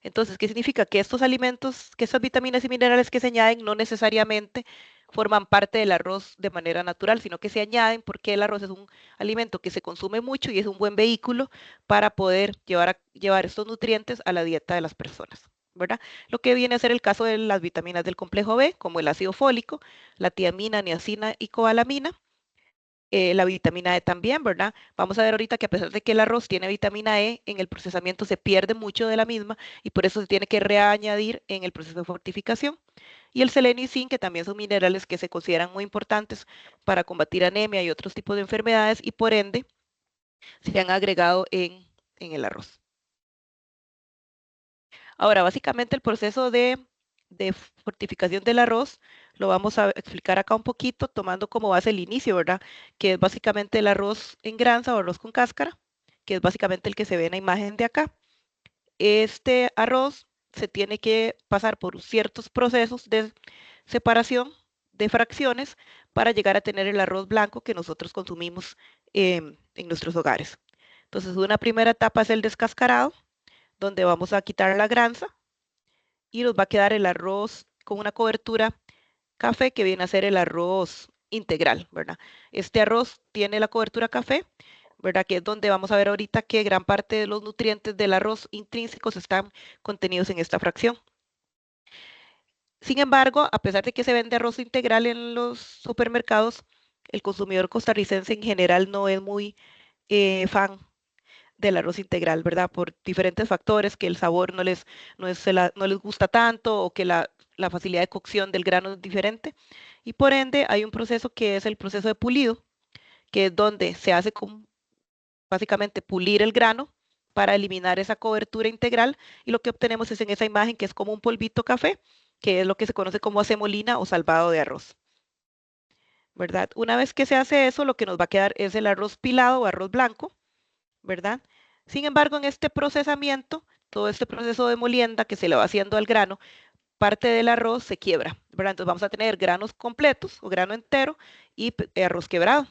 Entonces, ¿qué significa? Que estos alimentos, que estas vitaminas y minerales que se añaden no necesariamente forman parte del arroz de manera natural, sino que se añaden porque el arroz es un alimento que se consume mucho y es un buen vehículo para poder llevar estos nutrientes a la dieta de las personas, ¿verdad? Lo que viene a ser el caso de las vitaminas del complejo B, como el ácido fólico, la tiamina, niacina y cobalamina, la vitamina E también, ¿verdad? Vamos a ver ahorita que a pesar de que el arroz tiene vitamina E, en el procesamiento se pierde mucho de la misma y por eso se tiene que reañadir en el proceso de fortificación. Y el selenio y zinc, que también son minerales que se consideran muy importantes para combatir anemia y otros tipos de enfermedades y por ende se han agregado en el arroz. Ahora, básicamente el proceso de fortificación del arroz lo vamos a explicar acá un poquito, tomando como base el inicio, ¿verdad? Que es básicamente el arroz en granza o arroz con cáscara, que es básicamente el que se ve en la imagen de acá. Este arroz se tiene que pasar por ciertos procesos de separación de fracciones para llegar a tener el arroz blanco que nosotros consumimos en nuestros hogares. Entonces, una primera etapa es el descascarado, donde vamos a quitar la granza, y nos va a quedar el arroz con una cobertura café que viene a ser el arroz integral, ¿verdad? Este arroz tiene la cobertura café, ¿verdad? Que es donde vamos a ver ahorita que gran parte de los nutrientes del arroz intrínsecos están contenidos en esta fracción. Sin embargo, a pesar de que se vende arroz integral en los supermercados, el consumidor costarricense en general no es muy fan del arroz integral, ¿verdad? Por diferentes factores, que el sabor no les gusta tanto o que la facilidad de cocción del grano es diferente. Y por ende hay un proceso que es el proceso de pulido, que es donde se hace con básicamente pulir el grano para eliminar esa cobertura integral y lo que obtenemos es en esa imagen que es como un polvito café, que es lo que se conoce como semolina o salvado de arroz, ¿verdad? Una vez que se hace eso, lo que nos va a quedar es el arroz pilado o arroz blanco, ¿verdad? Sin embargo, en este procesamiento, todo este proceso de molienda que se le va haciendo al grano, parte del arroz se quiebra, ¿verdad? Entonces vamos a tener granos completos o grano entero y arroz quebrado.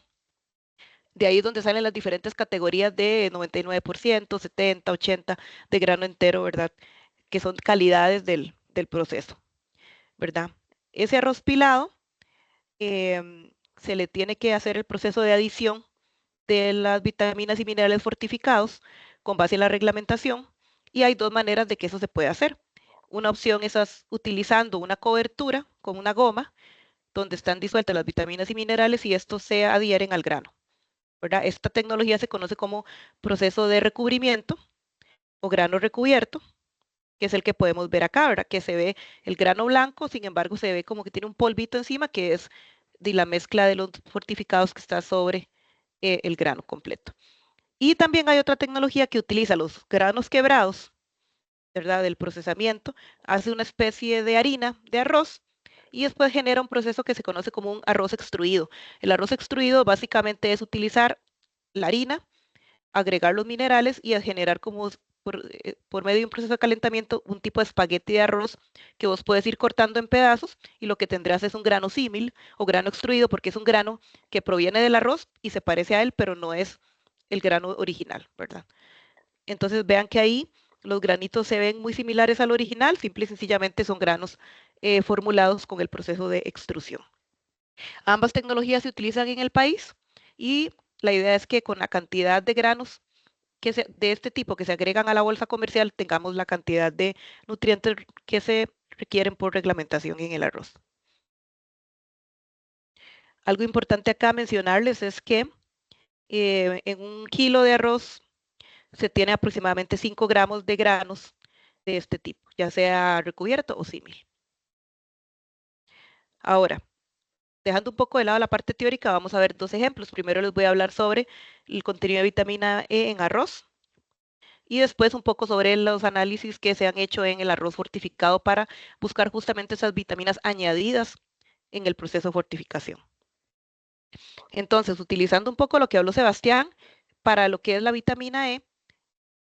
De ahí es donde salen las diferentes categorías de 99%, 70, 80 de grano entero, ¿verdad? Que son calidades del proceso, ¿verdad? Ese arroz pilado se le tiene que hacer el proceso de adición de las vitaminas y minerales fortificados con base en la reglamentación y hay dos maneras de que eso se puede hacer. Una opción es utilizando una cobertura con una goma donde están disueltas las vitaminas y minerales y estos se adhieren al grano, ¿verdad? Esta tecnología se conoce como proceso de recubrimiento o grano recubierto, que es el que podemos ver acá, ¿verdad? Que se ve el grano blanco, sin embargo se ve como que tiene un polvito encima que es de la mezcla de los fortificados que está sobre el grano completo. Y también hay otra tecnología que utiliza los granos quebrados, ¿verdad? Del procesamiento, hace una especie de harina de arroz y después genera un proceso que se conoce como un arroz extruido. El arroz extruido básicamente es utilizar la harina, agregar los minerales y a generar como por medio de un proceso de calentamiento un tipo de espagueti de arroz que vos puedes ir cortando en pedazos y lo que tendrás es un grano símil o grano extruido porque es un grano que proviene del arroz y se parece a él, pero no es el grano original, ¿verdad? Entonces vean que ahí los granitos se ven muy similares al original, simple y sencillamente son granos formulados con el proceso de extrusión. Ambas tecnologías se utilizan en el país y la idea es que con la cantidad de granos de este tipo que se agregan a la bolsa comercial tengamos la cantidad de nutrientes que se requieren por reglamentación en el arroz. Algo importante acá mencionarles es que en un kilo de arroz se tiene aproximadamente 5 gramos de granos de este tipo, ya sea recubierto o símil. Ahora, dejando un poco de lado la parte teórica, vamos a ver dos ejemplos. Primero les voy a hablar sobre el contenido de vitamina E en arroz y después un poco sobre los análisis que se han hecho en el arroz fortificado para buscar justamente esas vitaminas añadidas en el proceso de fortificación. Entonces, utilizando un poco lo que habló Sebastián, para lo que es la vitamina E,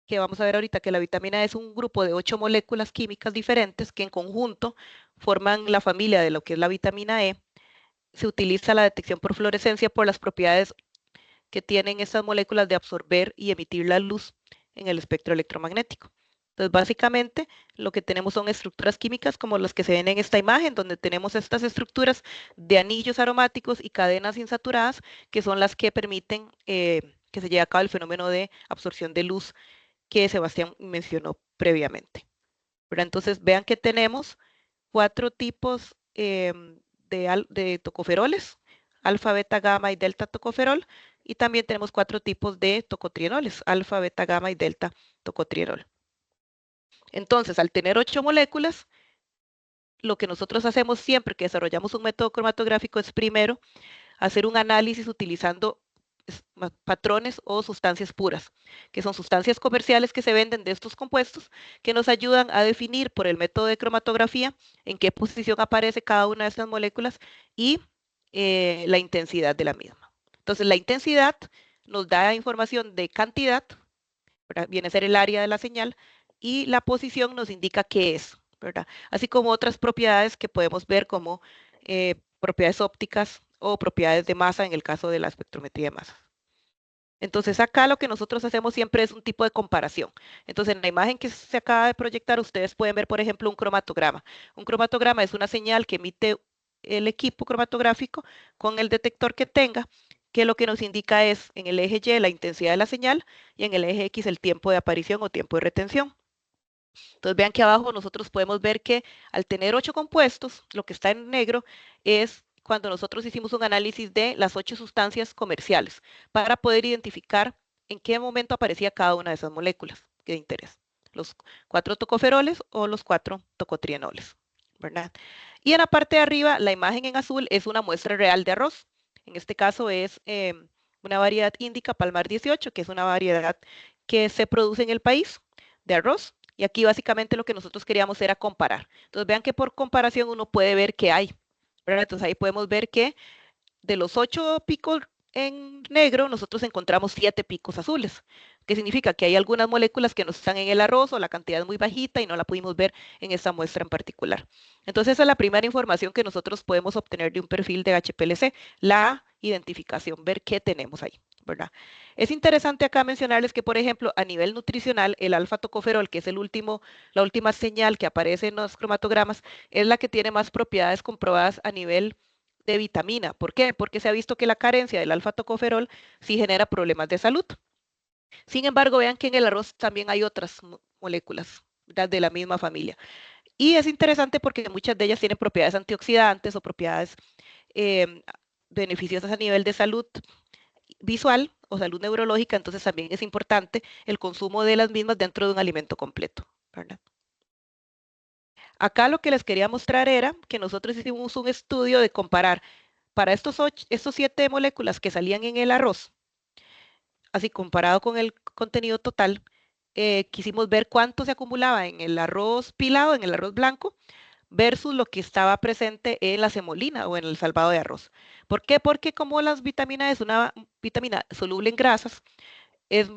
que vamos a ver ahorita que la vitamina E es un grupo de 8 moléculas químicas diferentes que en conjunto forman la familia de lo que es la vitamina E, se utiliza la detección por fluorescencia por las propiedades que tienen estas moléculas de absorber y emitir la luz en el espectro electromagnético. Entonces, básicamente, lo que tenemos son estructuras químicas como las que se ven en esta imagen, donde tenemos estas estructuras de anillos aromáticos y cadenas insaturadas, que son las que permiten que se lleve a cabo el fenómeno de absorción de luz que Sebastián mencionó previamente. Pero entonces, vean que tenemos 4 tipos de tocoferoles, alfa, beta, gamma y delta tocoferol, y también tenemos 4 tipos de tocotrienoles, alfa, beta, gamma y delta tocotrienol. Entonces, al tener 8 moléculas, lo que nosotros hacemos siempre que desarrollamos un método cromatográfico es primero hacer un análisis utilizando patrones o sustancias puras, que son sustancias comerciales que se venden de estos compuestos, que nos ayudan a definir por el método de cromatografía en qué posición aparece cada una de estas moléculas y la intensidad de la misma. Entonces, la intensidad nos da información de cantidad, ¿verdad? Viene a ser el área de la señal, y la posición nos indica qué es, ¿verdad? Así como otras propiedades que podemos ver como propiedades ópticas o propiedades de masa en el caso de la espectrometría de masa. Entonces acá lo que nosotros hacemos siempre es un tipo de comparación. Entonces en la imagen que se acaba de proyectar ustedes pueden ver, por ejemplo, un cromatograma. Un cromatograma es una señal que emite el equipo cromatográfico con el detector que tenga, que lo que nos indica es en el eje Y la intensidad de la señal y en el eje X el tiempo de aparición o tiempo de retención. Entonces vean que abajo nosotros podemos ver que al tener 8 compuestos, lo que está en negro es cuando nosotros hicimos un análisis de las 8 sustancias comerciales para poder identificar en qué momento aparecía cada una de esas moléculas de interés. Los 4 tocoferoles o los 4 tocotrienoles, ¿verdad? Y en la parte de arriba, la imagen en azul es una muestra real de arroz. En este caso es una variedad índica Palmar 18, que es una variedad que se produce en el país de arroz. Y aquí básicamente lo que nosotros queríamos era comparar. Entonces vean que por comparación uno puede ver qué hay, ¿verdad? Entonces ahí podemos ver que de los 8 picos en negro, nosotros encontramos 7 picos azules, que significa que hay algunas moléculas que no están en el arroz o la cantidad es muy bajita y no la pudimos ver en esta muestra en particular. Entonces esa es la primera información que nosotros podemos obtener de un perfil de HPLC, la identificación, ver qué tenemos ahí, ¿verdad? Es interesante acá mencionarles que, por ejemplo, a nivel nutricional, el alfa-tocoferol, que es la última señal que aparece en los cromatogramas, es la que tiene más propiedades comprobadas a nivel de vitamina. ¿Por qué? Porque se ha visto que la carencia del alfa-tocoferol sí genera problemas de salud. Sin embargo, vean que en el arroz también hay otras moléculas, ¿verdad?, de la misma familia. Y es interesante porque muchas de ellas tienen propiedades antioxidantes o propiedades eh, beneficiosas a nivel de salud visual o salud neurológica, entonces también es importante el consumo de las mismas dentro de un alimento completo, ¿verdad? Acá lo que les quería mostrar era que nosotros hicimos un estudio de comparar para estos 7 moléculas que salían en el arroz, así comparado con el contenido total, quisimos ver cuánto se acumulaba en el arroz pilado, en el arroz blanco, versus lo que estaba presente en la semolina o en el salvado de arroz. ¿Por qué? Porque como las vitaminas es una vitamina soluble en grasas, es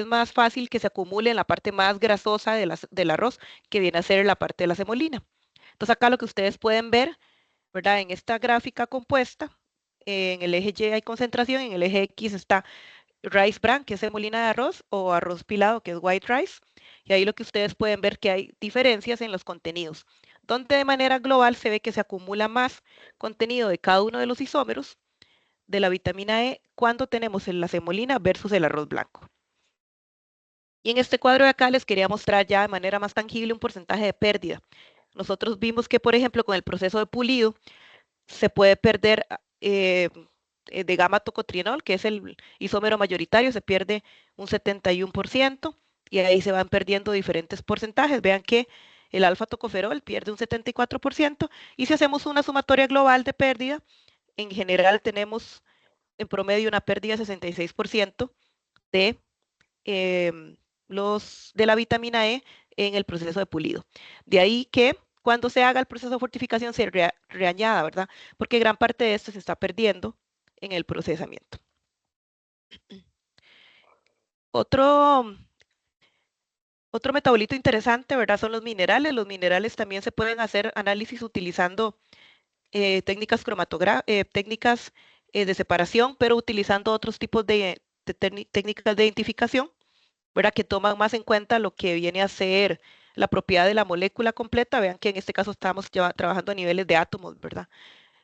más fácil que se acumule en la parte más grasosa del arroz, que viene a ser la parte de la semolina. Entonces acá lo que ustedes pueden ver, ¿verdad? En esta gráfica compuesta, en el eje Y hay concentración, en el eje X está rice bran, que es semolina de arroz, o arroz pilado, que es white rice. Y ahí lo que ustedes pueden ver que hay diferencias en los contenidos, donde de manera global se ve que se acumula más contenido de cada uno de los isómeros de la vitamina E cuando tenemos en la semolina versus el arroz blanco. Y en este cuadro de acá les quería mostrar ya de manera más tangible un porcentaje de pérdida. Nosotros vimos que, por ejemplo, con el proceso de pulido, se puede perder de gamma tocotrienol, que es el isómero mayoritario, se pierde un 71% y ahí se van perdiendo diferentes porcentajes. Vean que el alfa tocoferol pierde un 74% y si hacemos una sumatoria global de pérdida, en general tenemos en promedio una pérdida de 66% de, de la vitamina E en el proceso de pulido. De ahí que cuando se haga el proceso de fortificación se reañada, ¿verdad? Porque gran parte de esto se está perdiendo en el procesamiento. Otro metabolito interesante, ¿verdad? Son los minerales. Los minerales también se pueden hacer análisis utilizando técnicas técnicas de separación, pero utilizando otros tipos de técnicas de identificación, ¿verdad? Que toman más en cuenta lo que viene a ser la propiedad de la molécula completa. Vean que en este caso estamos ya trabajando a niveles de átomos, ¿verdad?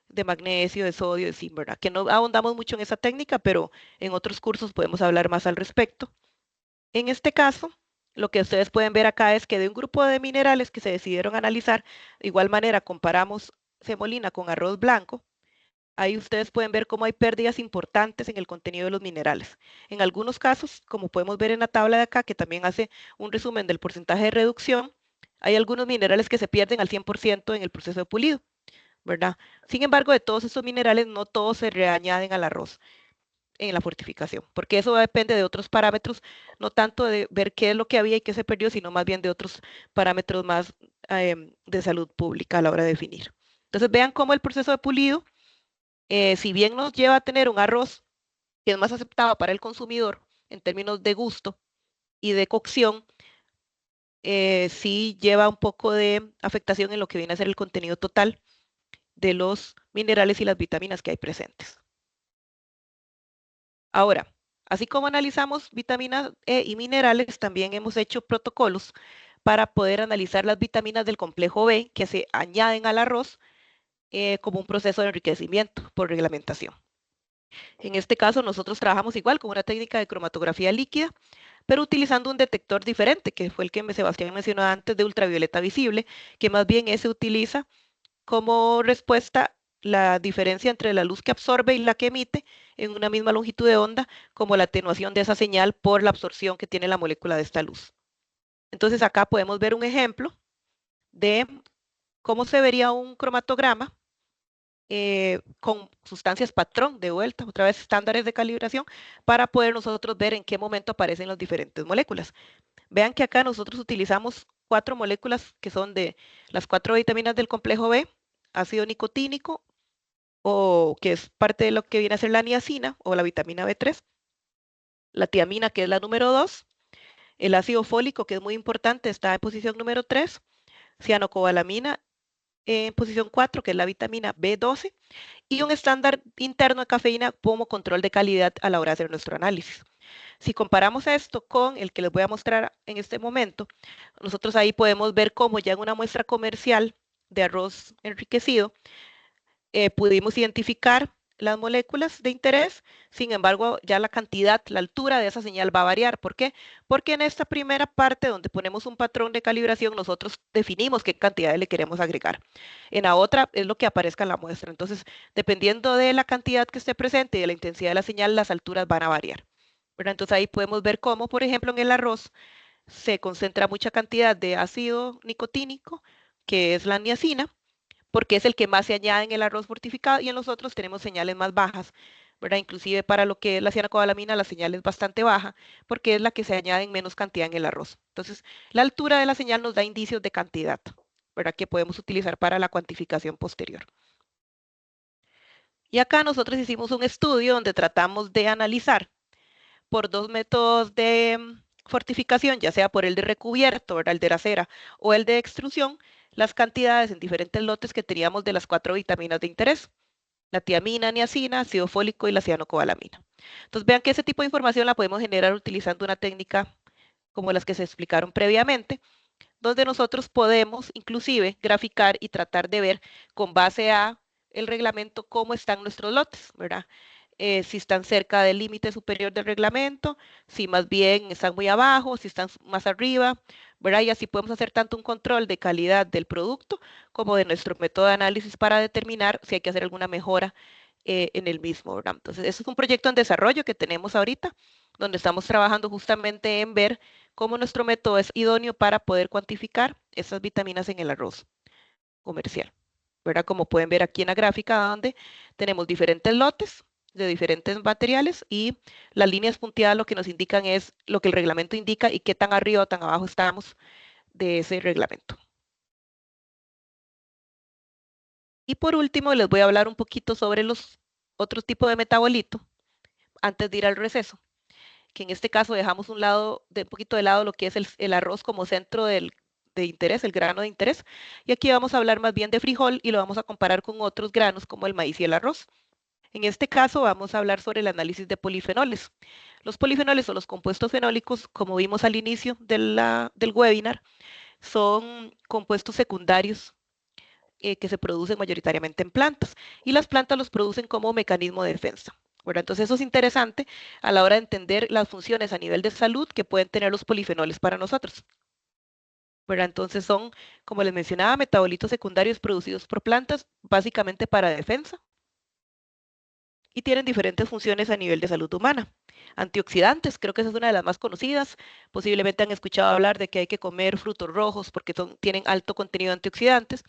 De magnesio, de sodio, de zinc, ¿verdad? Que no ahondamos mucho en esa técnica, pero en otros cursos podemos hablar más al respecto. En este caso, lo que ustedes pueden ver acá es que de un grupo de minerales que se decidieron analizar, de igual manera comparamos semolina con arroz blanco. Ahí ustedes pueden ver cómo hay pérdidas importantes en el contenido de los minerales. En algunos casos, como podemos ver en la tabla de acá, que también hace un resumen del porcentaje de reducción, hay algunos minerales que se pierden al 100% en el proceso de pulido, ¿verdad? Sin embargo, de todos esos minerales, no todos se reañaden al arroz en la fortificación, porque eso depende de otros parámetros, no tanto de ver qué es lo que había y qué se perdió, sino más bien de otros parámetros más de salud pública a la hora de definir. Entonces, vean cómo el proceso de pulido, si bien nos lleva a tener un arroz que es más aceptado para el consumidor en términos de gusto y de cocción, sí lleva un poco de afectación en lo que viene a ser el contenido total de los minerales y las vitaminas que hay presentes. Ahora, Así como analizamos vitaminas E y minerales, también hemos hecho protocolos para poder analizar las vitaminas del complejo B que se añaden al arroz como un proceso de enriquecimiento por reglamentación. En este caso, nosotros trabajamos igual con una técnica de cromatografía líquida, pero utilizando un detector diferente, que fue el que Sebastián mencionó antes de ultravioleta visible, que más bien ese utiliza como respuesta la diferencia entre la luz que absorbe y la que emite en una misma longitud de onda, como la atenuación de esa señal por la absorción que tiene la molécula de esta luz. Entonces acá podemos ver un ejemplo de cómo se vería un cromatograma con sustancias patrón de vuelta, otra vez estándares de calibración, para poder nosotros ver en qué momento aparecen las diferentes moléculas. Vean que acá nosotros utilizamos 4 moléculas que son de las 4 vitaminas del complejo B, ácido nicotínico, o que es parte de lo que viene a ser la niacina o la vitamina B3, la tiamina, que es la número 2, el ácido fólico, que es muy importante, está en posición número 3, cianocobalamina en posición 4, que es la vitamina B12, y un estándar interno de cafeína como control de calidad a la hora de hacer nuestro análisis. Si comparamos esto con el que les voy a mostrar en este momento, nosotros ahí podemos ver cómo ya en una muestra comercial de arroz enriquecido pudimos identificar las moléculas de interés, sin embargo, ya la cantidad, la altura de esa señal va a variar. ¿Por qué? Porque en esta primera parte donde ponemos un patrón de calibración, nosotros definimos qué cantidad le queremos agregar. En la otra es lo que aparezca en la muestra. Entonces, dependiendo de la cantidad que esté presente y de la intensidad de la señal, las alturas van a variar. ¿Verdad? Entonces ahí podemos ver cómo, por ejemplo, en el arroz se concentra mucha cantidad de ácido nicotínico, que es la niacina, porque es el que más se añade en el arroz fortificado y en los otros tenemos señales más bajas, ¿verdad? Inclusive para lo que es la cianocobalamina la señal es bastante baja porque es la que se añade en menos cantidad en el arroz. Entonces, la altura de la señal nos da indicios de cantidad, ¿verdad? Que podemos utilizar para la cuantificación posterior. Y acá nosotros hicimos un estudio donde tratamos de analizar por 2 métodos de fortificación, ya sea por el de recubierto, ¿verdad? El de la cera, o el de extrusión, las cantidades en diferentes lotes que teníamos de las 4 vitaminas de interés, la tiamina, niacina, ácido fólico y la cianocobalamina. Entonces vean que ese tipo de información la podemos generar utilizando una técnica como las que se explicaron previamente, donde nosotros podemos inclusive graficar y tratar de ver con base a el reglamento cómo están nuestros lotes, ¿verdad? Si están cerca del límite superior del reglamento, si más bien están muy abajo, si están más arriba, ¿verdad? Y así podemos hacer tanto un control de calidad del producto como de nuestro método de análisis para determinar si hay que hacer alguna mejora en el mismo, ¿verdad? Entonces, eso es un proyecto en desarrollo que tenemos ahorita, donde estamos trabajando justamente en ver cómo nuestro método es idóneo para poder cuantificar esas vitaminas en el arroz comercial, ¿verdad? Como pueden ver aquí en la gráfica, donde tenemos diferentes lotes de diferentes materiales y las líneas punteadas lo que nos indican es lo que el reglamento indica y qué tan arriba o tan abajo estamos de ese reglamento. Y por último, les voy a hablar un poquito sobre los otros tipos de metabolito antes de ir al receso, que en este caso dejamos un poquito de lado lo que es el arroz como centro de interés, el grano de interés, y aquí vamos a hablar más bien de frijol y lo vamos a comparar con otros granos como el maíz y el arroz. En este caso vamos a hablar sobre el análisis de polifenoles. Los polifenoles o los compuestos fenólicos, como vimos al inicio del webinar, son compuestos secundarios que se producen mayoritariamente en plantas y las plantas los producen como mecanismo de defensa. ¿Verdad? Entonces eso es interesante a la hora de entender las funciones a nivel de salud que pueden tener los polifenoles para nosotros. ¿Verdad? Entonces son, como les mencionaba, metabolitos secundarios producidos por plantas básicamente para defensa y tienen diferentes funciones a nivel de salud humana. Antioxidantes, creo que esa es una de las más conocidas. Posiblemente han escuchado hablar de que hay que comer frutos rojos porque tienen alto contenido de antioxidantes.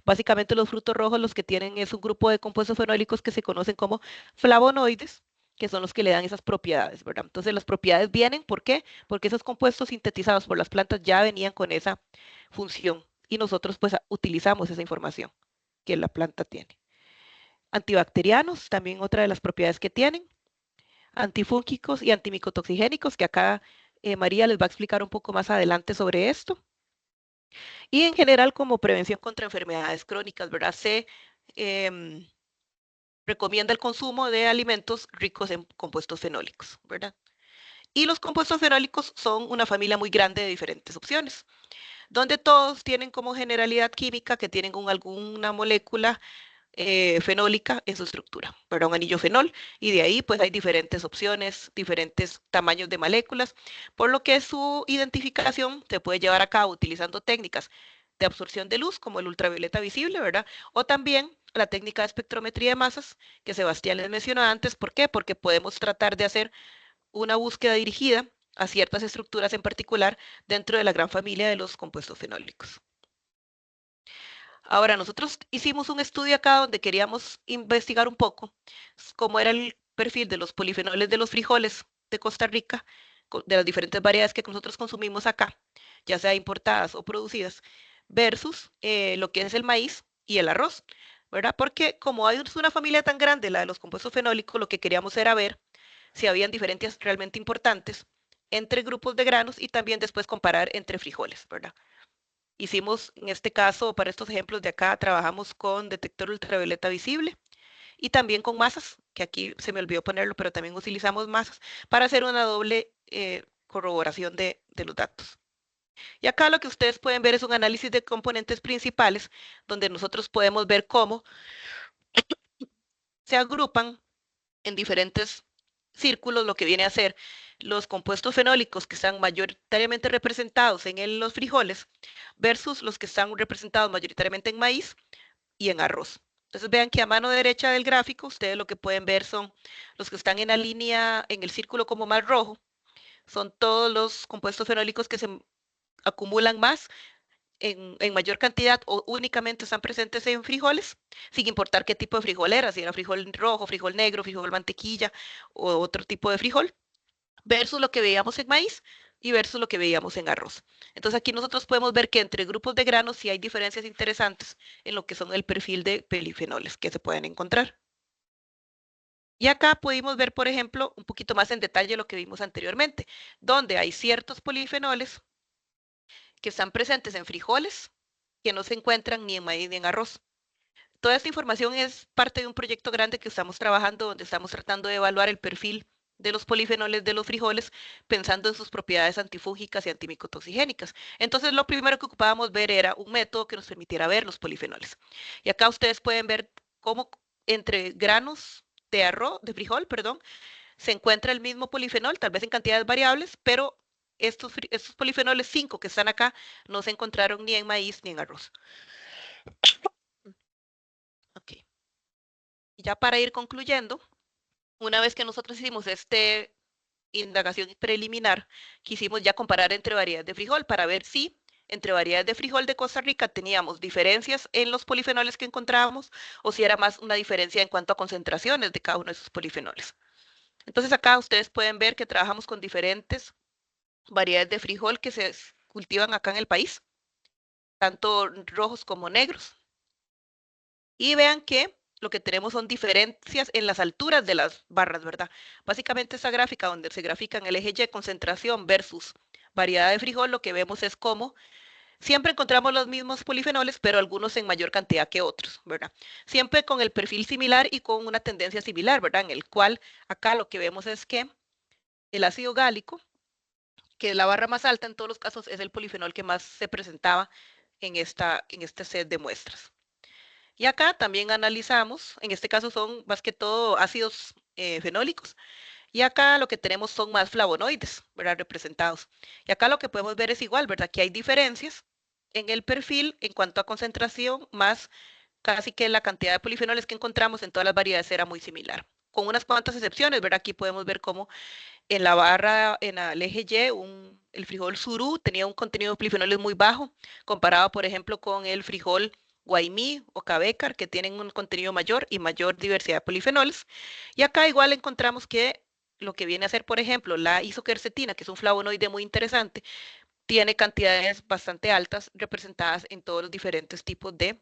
Básicamente los frutos rojos los que tienen es un grupo de compuestos fenólicos que se conocen como flavonoides, que son los que le dan esas propiedades, ¿verdad? Entonces las propiedades vienen, ¿por qué? Porque esos compuestos sintetizados por las plantas ya venían con esa función y nosotros pues utilizamos esa información que la planta tiene. Antibacterianos, también otra de las propiedades que tienen. Antifúngicos y antimicotoxigénicos, que acá María les va a explicar un poco más adelante sobre esto. Y en general como prevención contra enfermedades crónicas, ¿verdad? Se recomienda el consumo de alimentos ricos en compuestos fenólicos, ¿verdad? Y los compuestos fenólicos son una familia muy grande de diferentes opciones, donde todos tienen como generalidad química que tienen alguna molécula fenólica en su estructura, ¿verdad? Un anillo fenol, y de ahí pues hay diferentes opciones, diferentes tamaños de moléculas, por lo que su identificación se puede llevar a cabo utilizando técnicas de absorción de luz, como el ultravioleta visible, ¿verdad? O también la técnica de espectrometría de masas, que Sebastián les mencionó antes. ¿Por qué? Porque podemos tratar de hacer una búsqueda dirigida a ciertas estructuras en particular dentro de la gran familia de los compuestos fenólicos. Ahora, nosotros hicimos un estudio acá donde queríamos investigar un poco cómo era el perfil de los polifenoles de los frijoles de Costa Rica, de las diferentes variedades que nosotros consumimos acá, ya sea importadas o producidas, versus lo que es el maíz y el arroz, ¿verdad? Porque como hay una familia tan grande, la de los compuestos fenólicos, lo que queríamos era ver si habían diferencias realmente importantes entre grupos de granos y también después comparar entre frijoles, ¿verdad? Hicimos, en este caso, para estos ejemplos de acá, trabajamos con detector ultravioleta visible y también con masas, que aquí se me olvidó ponerlo, pero también utilizamos masas para hacer una doble corroboración de los datos. Y acá lo que ustedes pueden ver es un análisis de componentes principales, donde nosotros podemos ver cómo se agrupan en diferentes círculos lo que viene a ser los compuestos fenólicos que están mayoritariamente representados en los frijoles versus los que están representados mayoritariamente en maíz y en arroz. Entonces vean que a mano derecha del gráfico ustedes lo que pueden ver son los que están en la línea, en el círculo como más rojo, son todos los compuestos fenólicos que se acumulan más en mayor cantidad o únicamente están presentes en frijoles, sin importar qué tipo de frijol era, si era frijol rojo, frijol negro, frijol mantequilla o otro tipo de frijol, versus lo que veíamos en maíz y versus lo que veíamos en arroz. Entonces aquí nosotros podemos ver que entre grupos de granos sí hay diferencias interesantes en lo que son el perfil de polifenoles que se pueden encontrar. Y acá pudimos ver, por ejemplo, un poquito más en detalle lo que vimos anteriormente, donde hay ciertos polifenoles que están presentes en frijoles que no se encuentran ni en maíz ni en arroz. Toda esta información es parte de un proyecto grande que estamos trabajando, donde estamos tratando de evaluar el perfil de los polifenoles de los frijoles, pensando en sus propiedades antifúngicas y antimicotoxigénicas. Entonces, lo primero que ocupábamos ver era un método que nos permitiera ver los polifenoles. Y acá ustedes pueden ver cómo entre granos de arroz, de frijol, perdón, se encuentra el mismo polifenol, tal vez en cantidades variables, pero estos polifenoles 5 que están acá no se encontraron ni en maíz ni en arroz. Ok. Y ya para ir concluyendo, una vez que nosotros hicimos esta indagación preliminar, quisimos ya comparar entre variedades de frijol para ver si entre variedades de frijol de Costa Rica teníamos diferencias en los polifenoles que encontrábamos o si era más una diferencia en cuanto a concentraciones de cada uno de esos polifenoles. Entonces acá ustedes pueden ver que trabajamos con diferentes variedades de frijol que se cultivan acá en el país, tanto rojos como negros. Y vean que lo que tenemos son diferencias en las alturas de las barras, ¿verdad? Básicamente esa gráfica donde se grafican el eje Y concentración versus variedad de frijol, lo que vemos es cómo siempre encontramos los mismos polifenoles, pero algunos en mayor cantidad que otros, ¿verdad? Siempre con el perfil similar y con una tendencia similar, ¿verdad? En el cual acá lo que vemos es que el ácido gálico, que es la barra más alta en todos los casos, es el polifenol que más se presentaba en este set de muestras. Y acá también analizamos, en este caso son más que todo ácidos fenólicos, y acá lo que tenemos son más flavonoides, ¿verdad? Representados. Y acá lo que podemos ver es igual, ¿verdad? Que hay diferencias en el perfil en cuanto a concentración, más casi que la cantidad de polifenoles que encontramos en todas las variedades era muy similar, con unas cuantas excepciones, ¿verdad? Aquí podemos ver cómo en la barra, en el eje Y, el frijol surú tenía un contenido de polifenoles muy bajo, comparado, por ejemplo, con el frijol guaymí o cabécar, que tienen un contenido mayor y mayor diversidad de polifenoles. Y acá igual encontramos que lo que viene a ser, por ejemplo, la isoquercetina, que es un flavonoide muy interesante, tiene cantidades bastante altas representadas en todos los diferentes tipos de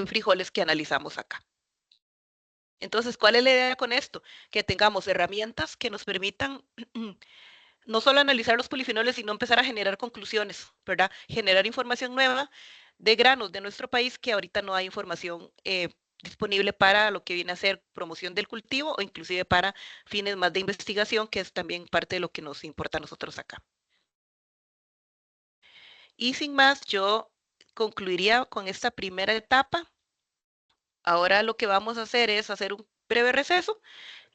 frijoles que analizamos acá. Entonces, ¿cuál es la idea con esto? Que tengamos herramientas que nos permitan no solo analizar los polifenoles, sino empezar a generar conclusiones, ¿verdad? Generar información nueva de granos de nuestro país que ahorita no hay información disponible para lo que viene a ser promoción del cultivo o inclusive para fines más de investigación, que es también parte de lo que nos importa a nosotros acá. Y sin más, yo concluiría con esta primera etapa. Ahora lo que vamos a hacer es hacer un breve receso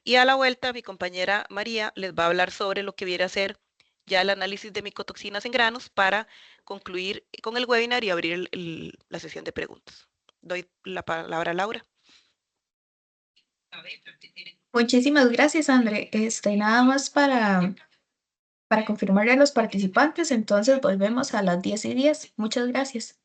y a la vuelta mi compañera María les va a hablar sobre lo que viene a ser ya el análisis de micotoxinas en granos para concluir con el webinar y abrir la sesión de preguntas. Doy la palabra a Laura. Muchísimas gracias, André. Nada más para confirmarle a los participantes, entonces volvemos a las 10:10. Muchas gracias.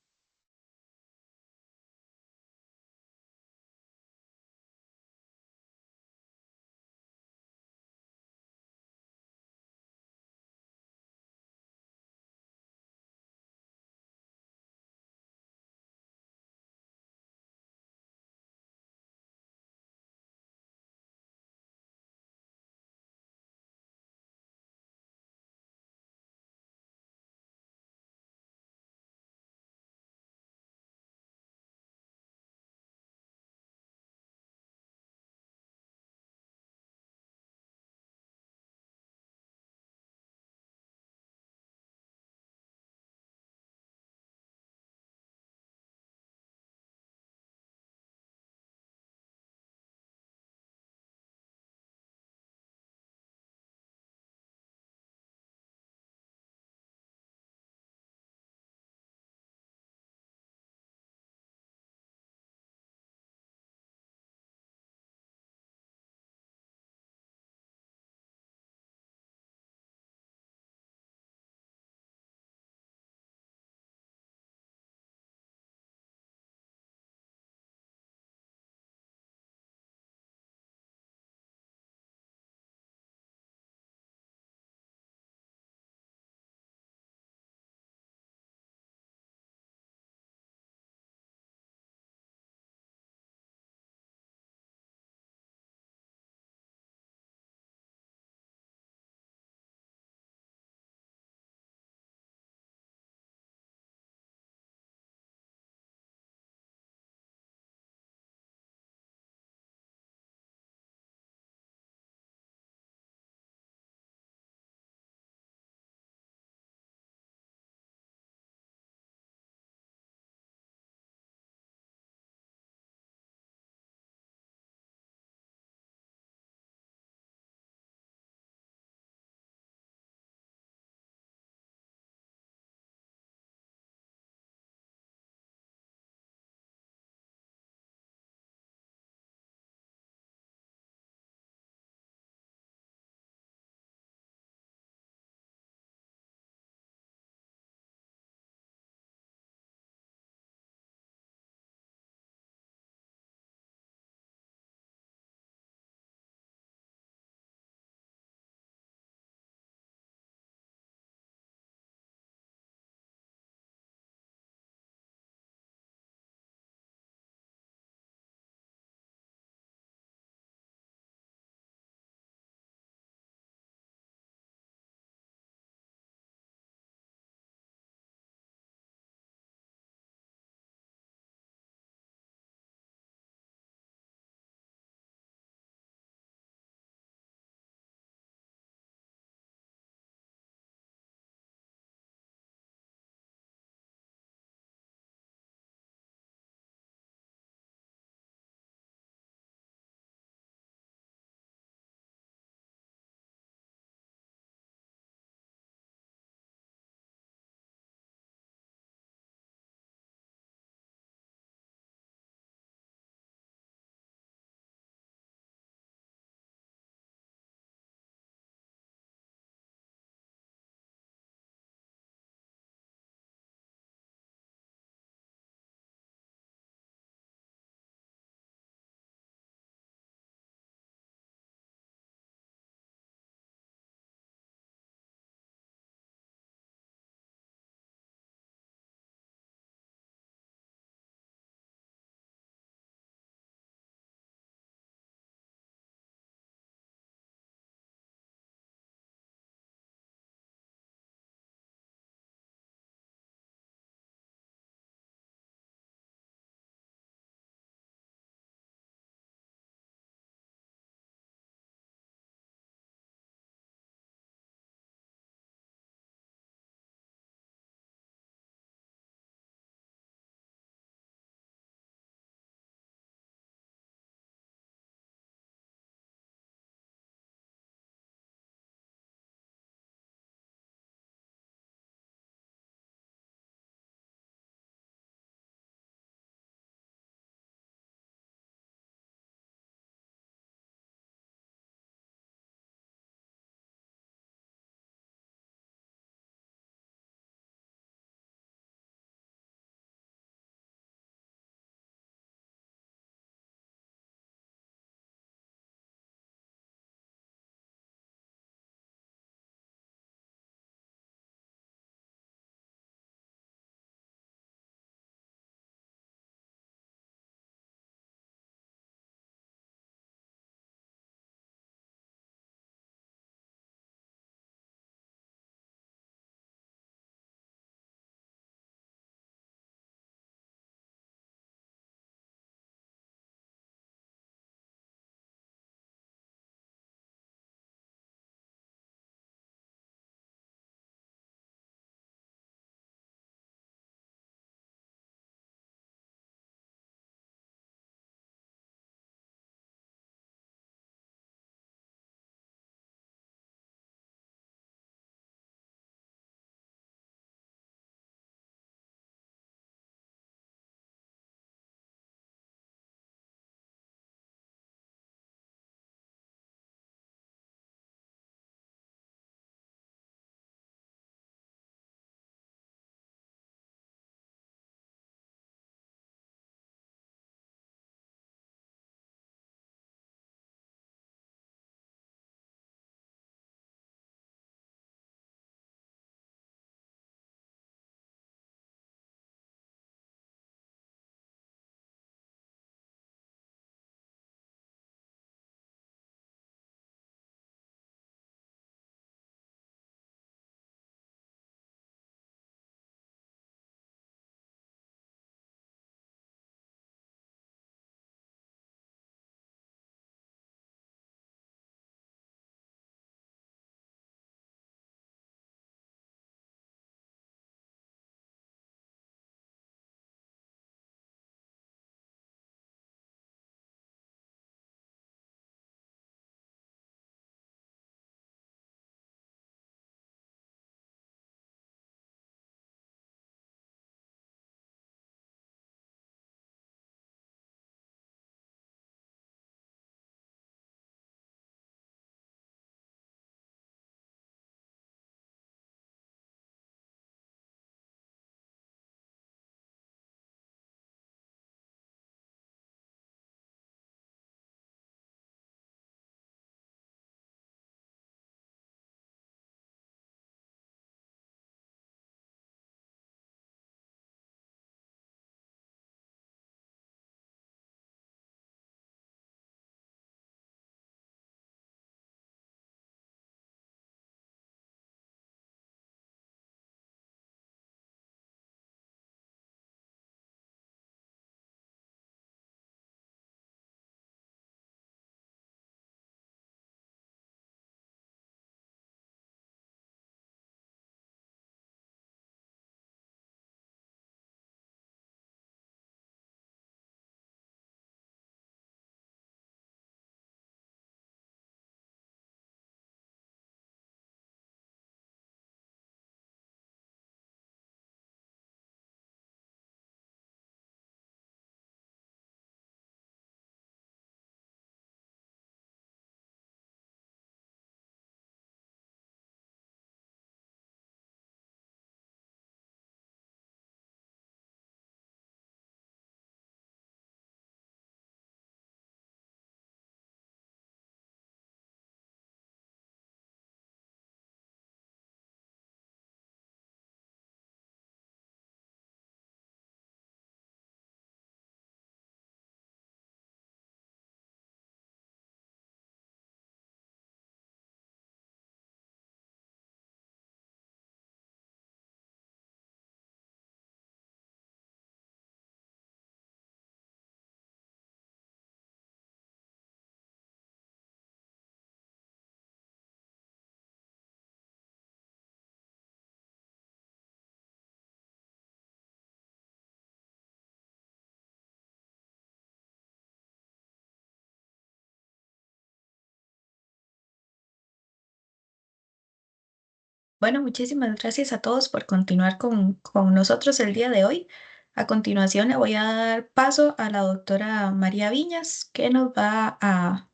Bueno, muchísimas gracias a todos por continuar con nosotros el día de hoy. A continuación le voy a dar paso a la doctora María Viñas, que nos va a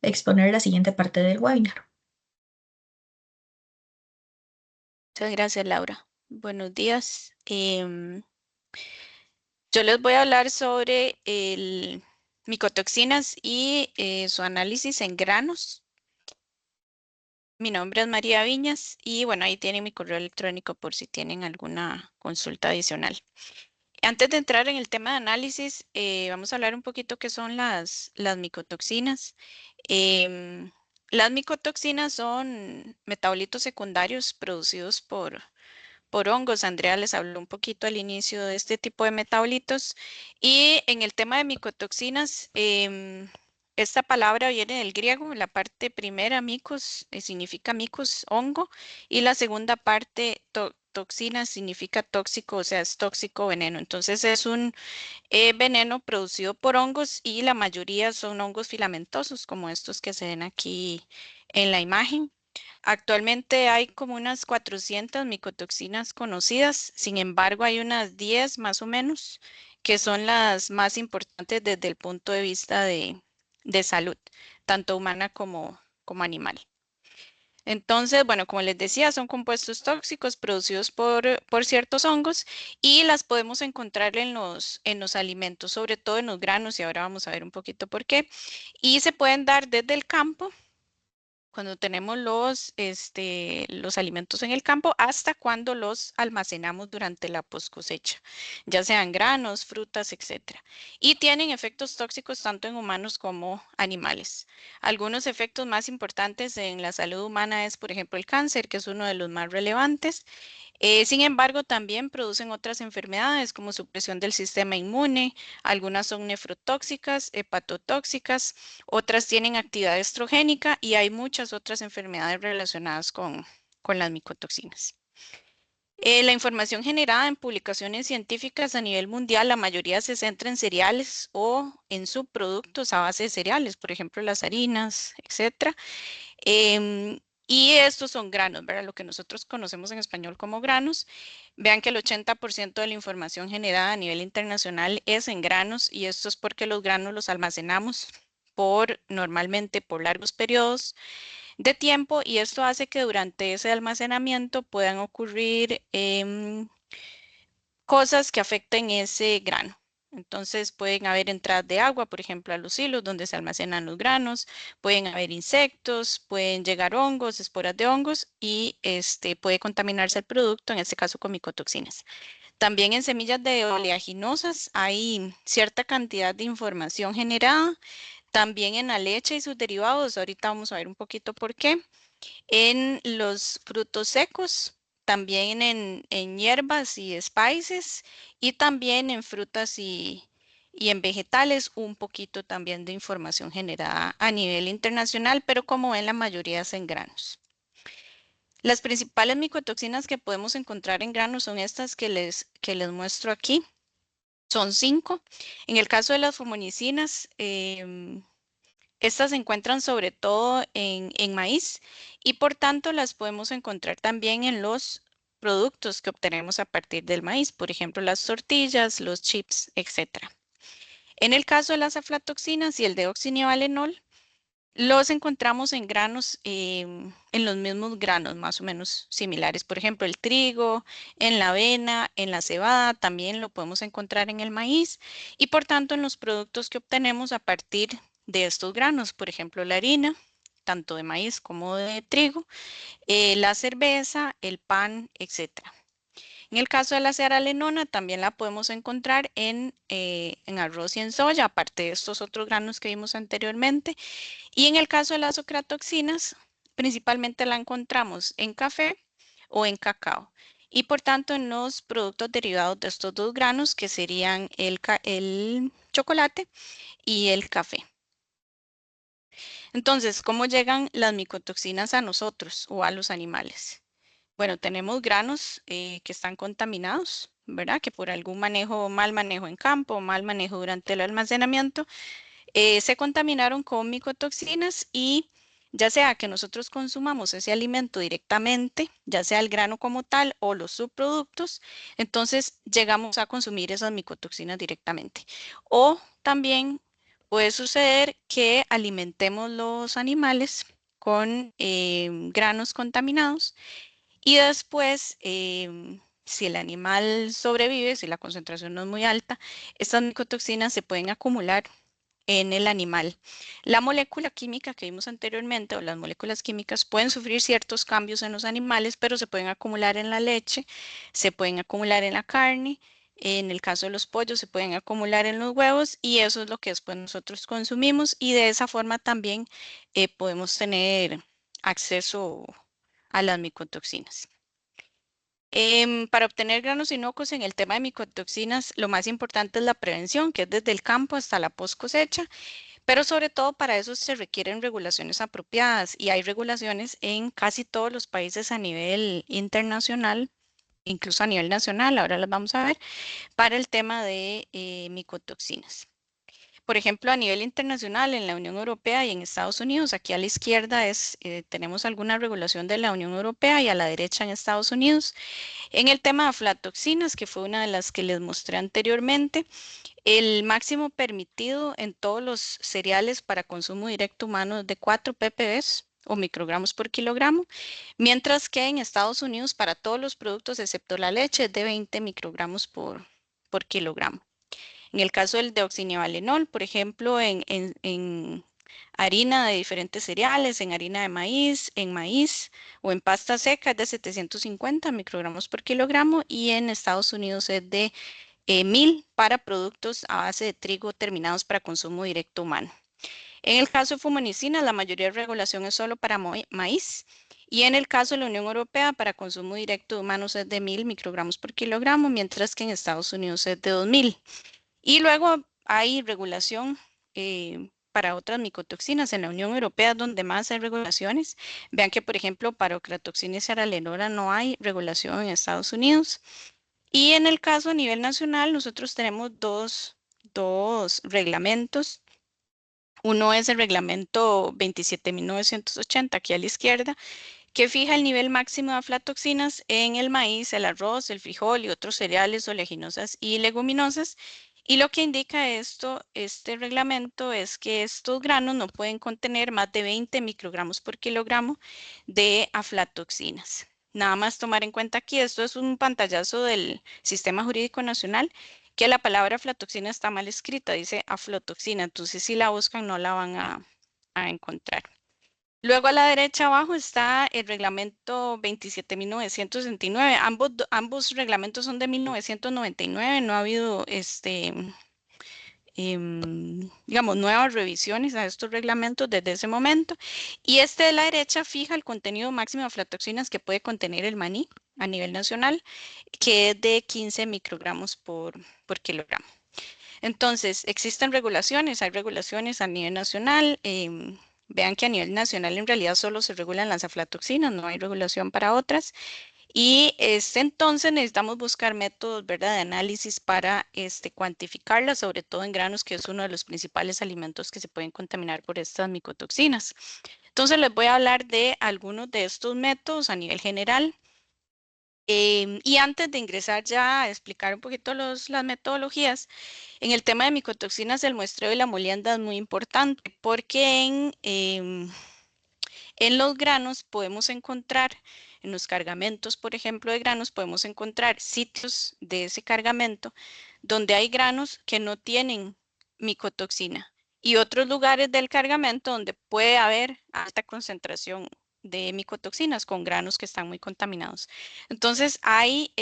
exponer la siguiente parte del webinar. Muchas gracias, Laura. Buenos días. Yo les voy a hablar sobre el micotoxinas y su análisis en granos. Mi nombre es María Viñas y bueno, ahí tienen mi correo electrónico por si tienen alguna consulta adicional. Antes de entrar en el tema de análisis, vamos a hablar un poquito qué son las micotoxinas. Em, las micotoxinas son metabolitos secundarios producidos por hongos. Andrea les habló un poquito al inicio de este tipo de metabolitos. Y en el tema de micotoxinas, esta palabra viene del griego. La parte primera, micos, significa micos, hongo, y la segunda parte, toxina, significa tóxico, o sea, es tóxico veneno. Entonces es un veneno producido por hongos y la mayoría son hongos filamentosos, como estos que se ven aquí en la imagen. Actualmente hay como unas 400 micotoxinas conocidas, sin embargo hay unas 10 más o menos que son las más importantes desde el punto de vista de salud, tanto humana como animal. Entonces, bueno, como les decía, son compuestos tóxicos producidos por ciertos hongos y las podemos encontrar en los alimentos, sobre todo en los granos, y ahora vamos a ver un poquito por qué. Y se pueden dar desde el campo cuando tenemos los alimentos en el campo hasta cuando los almacenamos durante la post cosecha, ya sean granos, frutas, etcétera. Y tienen efectos tóxicos tanto en humanos como animales. Algunos efectos más importantes en la salud humana es, por ejemplo, el cáncer, que es uno de los más relevantes. Sin embargo, también producen otras enfermedades como supresión del sistema inmune, algunas son nefrotóxicas, hepatotóxicas, otras tienen actividad estrogénica y hay muchas otras enfermedades relacionadas con las micotoxinas. La información generada en publicaciones científicas a nivel mundial, la mayoría se centra en cereales o en subproductos a base de cereales, por ejemplo, las harinas, etcétera. Y estos son granos, ¿verdad? Lo que nosotros conocemos en español como granos. Vean que el 80% de la información generada a nivel internacional es en granos y esto es porque los granos los almacenamos normalmente por largos periodos de tiempo y esto hace que durante ese almacenamiento puedan ocurrir cosas que afecten ese grano. Entonces pueden haber entradas de agua, por ejemplo, a los silos donde se almacenan los granos, pueden haber insectos, pueden llegar hongos, esporas de hongos y puede contaminarse el producto, en este caso con micotoxinas. También en semillas de oleaginosas hay cierta cantidad de información generada. También en la leche y sus derivados, ahorita vamos a ver un poquito por qué. En los frutos secos, también en hierbas y spices y también en frutas y en vegetales, un poquito también de información generada a nivel internacional, pero como ven la mayoría es en granos. Las principales micotoxinas que podemos encontrar en granos son estas que les muestro aquí. Son 5. En el caso de las fumonicinas, estas se encuentran sobre todo en maíz y por tanto las podemos encontrar también en los productos que obtenemos a partir del maíz, por ejemplo, las tortillas, los chips, etc. En el caso de las aflatoxinas y el deoxinivalenol, los encontramos en granos, en los mismos granos más o menos similares. Por ejemplo, el trigo, en la avena, en la cebada, también lo podemos encontrar en el maíz y por tanto en los productos que obtenemos a partir de estos granos. Por ejemplo, la harina, tanto de maíz como de trigo, la cerveza, el pan, etcétera. En el caso de la cearalenona, también la podemos encontrar en arroz y en soya, aparte de estos otros granos que vimos anteriormente. Y en el caso de las ocratoxinas, principalmente la encontramos en café o en cacao. Y por tanto en los productos derivados de estos dos granos, que serían el chocolate y el café. Entonces, ¿cómo llegan las micotoxinas a nosotros o a los animales? Bueno, tenemos granos que están contaminados, ¿verdad? Que por algún manejo, mal manejo en campo, mal manejo durante el almacenamiento, se contaminaron con micotoxinas y ya sea que nosotros consumamos ese alimento directamente, ya sea el grano como tal o los subproductos, entonces llegamos a consumir esas micotoxinas directamente. O también puede suceder que alimentemos los animales con granos contaminados y después, si el animal sobrevive, si la concentración no es muy alta, estas micotoxinas se pueden acumular en el animal. La molécula química que vimos anteriormente o las moléculas químicas pueden sufrir ciertos cambios en los animales, pero se pueden acumular en la leche, se pueden acumular en la carne, en el caso de los pollos se pueden acumular en los huevos y eso es lo que después nosotros consumimos y de esa forma también podemos tener acceso a las micotoxinas. Para obtener granos inocuos en el tema de micotoxinas, lo más importante es la prevención, que es desde el campo hasta la post cosecha, pero sobre todo para eso se requieren regulaciones apropiadas y hay regulaciones en casi todos los países a nivel internacional, incluso a nivel nacional, ahora las vamos a ver, para el tema de micotoxinas. Por ejemplo, a nivel internacional, en la Unión Europea y en Estados Unidos, aquí a la izquierda tenemos alguna regulación de la Unión Europea y a la derecha en Estados Unidos. En el tema de aflatoxinas, que fue una de las que les mostré anteriormente, el máximo permitido en todos los cereales para consumo directo humano es de 4 ppb o microgramos por kilogramo, mientras que en Estados Unidos para todos los productos excepto la leche es de 20 microgramos por kilogramo. En el caso del deoxinivalenol, por ejemplo, en harina de diferentes cereales, en harina de maíz, en maíz o en pasta seca es de 750 microgramos por kilogramo y en Estados Unidos es de 1000 para productos a base de trigo terminados para consumo directo humano. En el caso de fumonicidina, la mayoría de regulación es solo para maíz y en el caso de la Unión Europea para consumo directo de humanos es de 1000 microgramos por kilogramo, mientras que en Estados Unidos es de 2000. Y luego hay regulación para otras micotoxinas en la Unión Europea, donde más hay regulaciones. Vean que, por ejemplo, para ocratoxina y seralenora no hay regulación en Estados Unidos. Y en el caso a nivel nacional, nosotros tenemos dos reglamentos. Uno es el reglamento 27.980, aquí a la izquierda, que fija el nivel máximo de aflatoxinas en el maíz, el arroz, el frijol y otros cereales, oleaginosas y leguminosas. Y lo que indica este reglamento es que estos granos no pueden contener más de 20 microgramos por kilogramo de aflatoxinas. Nada más tomar en cuenta aquí, esto es un pantallazo del Sistema Jurídico Nacional, que la palabra aflatoxina está mal escrita, dice aflotoxina, entonces si la buscan no la van a encontrar. Luego a la derecha abajo está el reglamento 27.969. Ambos reglamentos son de 1999. No ha habido, digamos, nuevas revisiones a estos reglamentos desde ese momento. Y este de la derecha fija el contenido máximo de aflatoxinas que puede contener el maní a nivel nacional, que es de 15 microgramos por kilogramo. Entonces, existen regulaciones, hay regulaciones a nivel nacional. Vean que a nivel nacional en realidad solo se regulan las aflatoxinas, no hay regulación para otras. Y entonces necesitamos buscar métodos, ¿verdad?, de análisis para cuantificarlas, sobre todo en granos, que es uno de los principales alimentos que se pueden contaminar por estas micotoxinas. Entonces les voy a hablar de algunos de estos métodos a nivel general. Y antes de ingresar ya a explicar un poquito las metodologías, en el tema de micotoxinas, el muestreo y la molienda es muy importante porque en los granos podemos encontrar, en los cargamentos, por ejemplo, de granos, podemos encontrar sitios de ese cargamento donde hay granos que no tienen micotoxina y otros lugares del cargamento donde puede haber alta concentración de micotoxinas con granos que están muy contaminados. Entonces, hay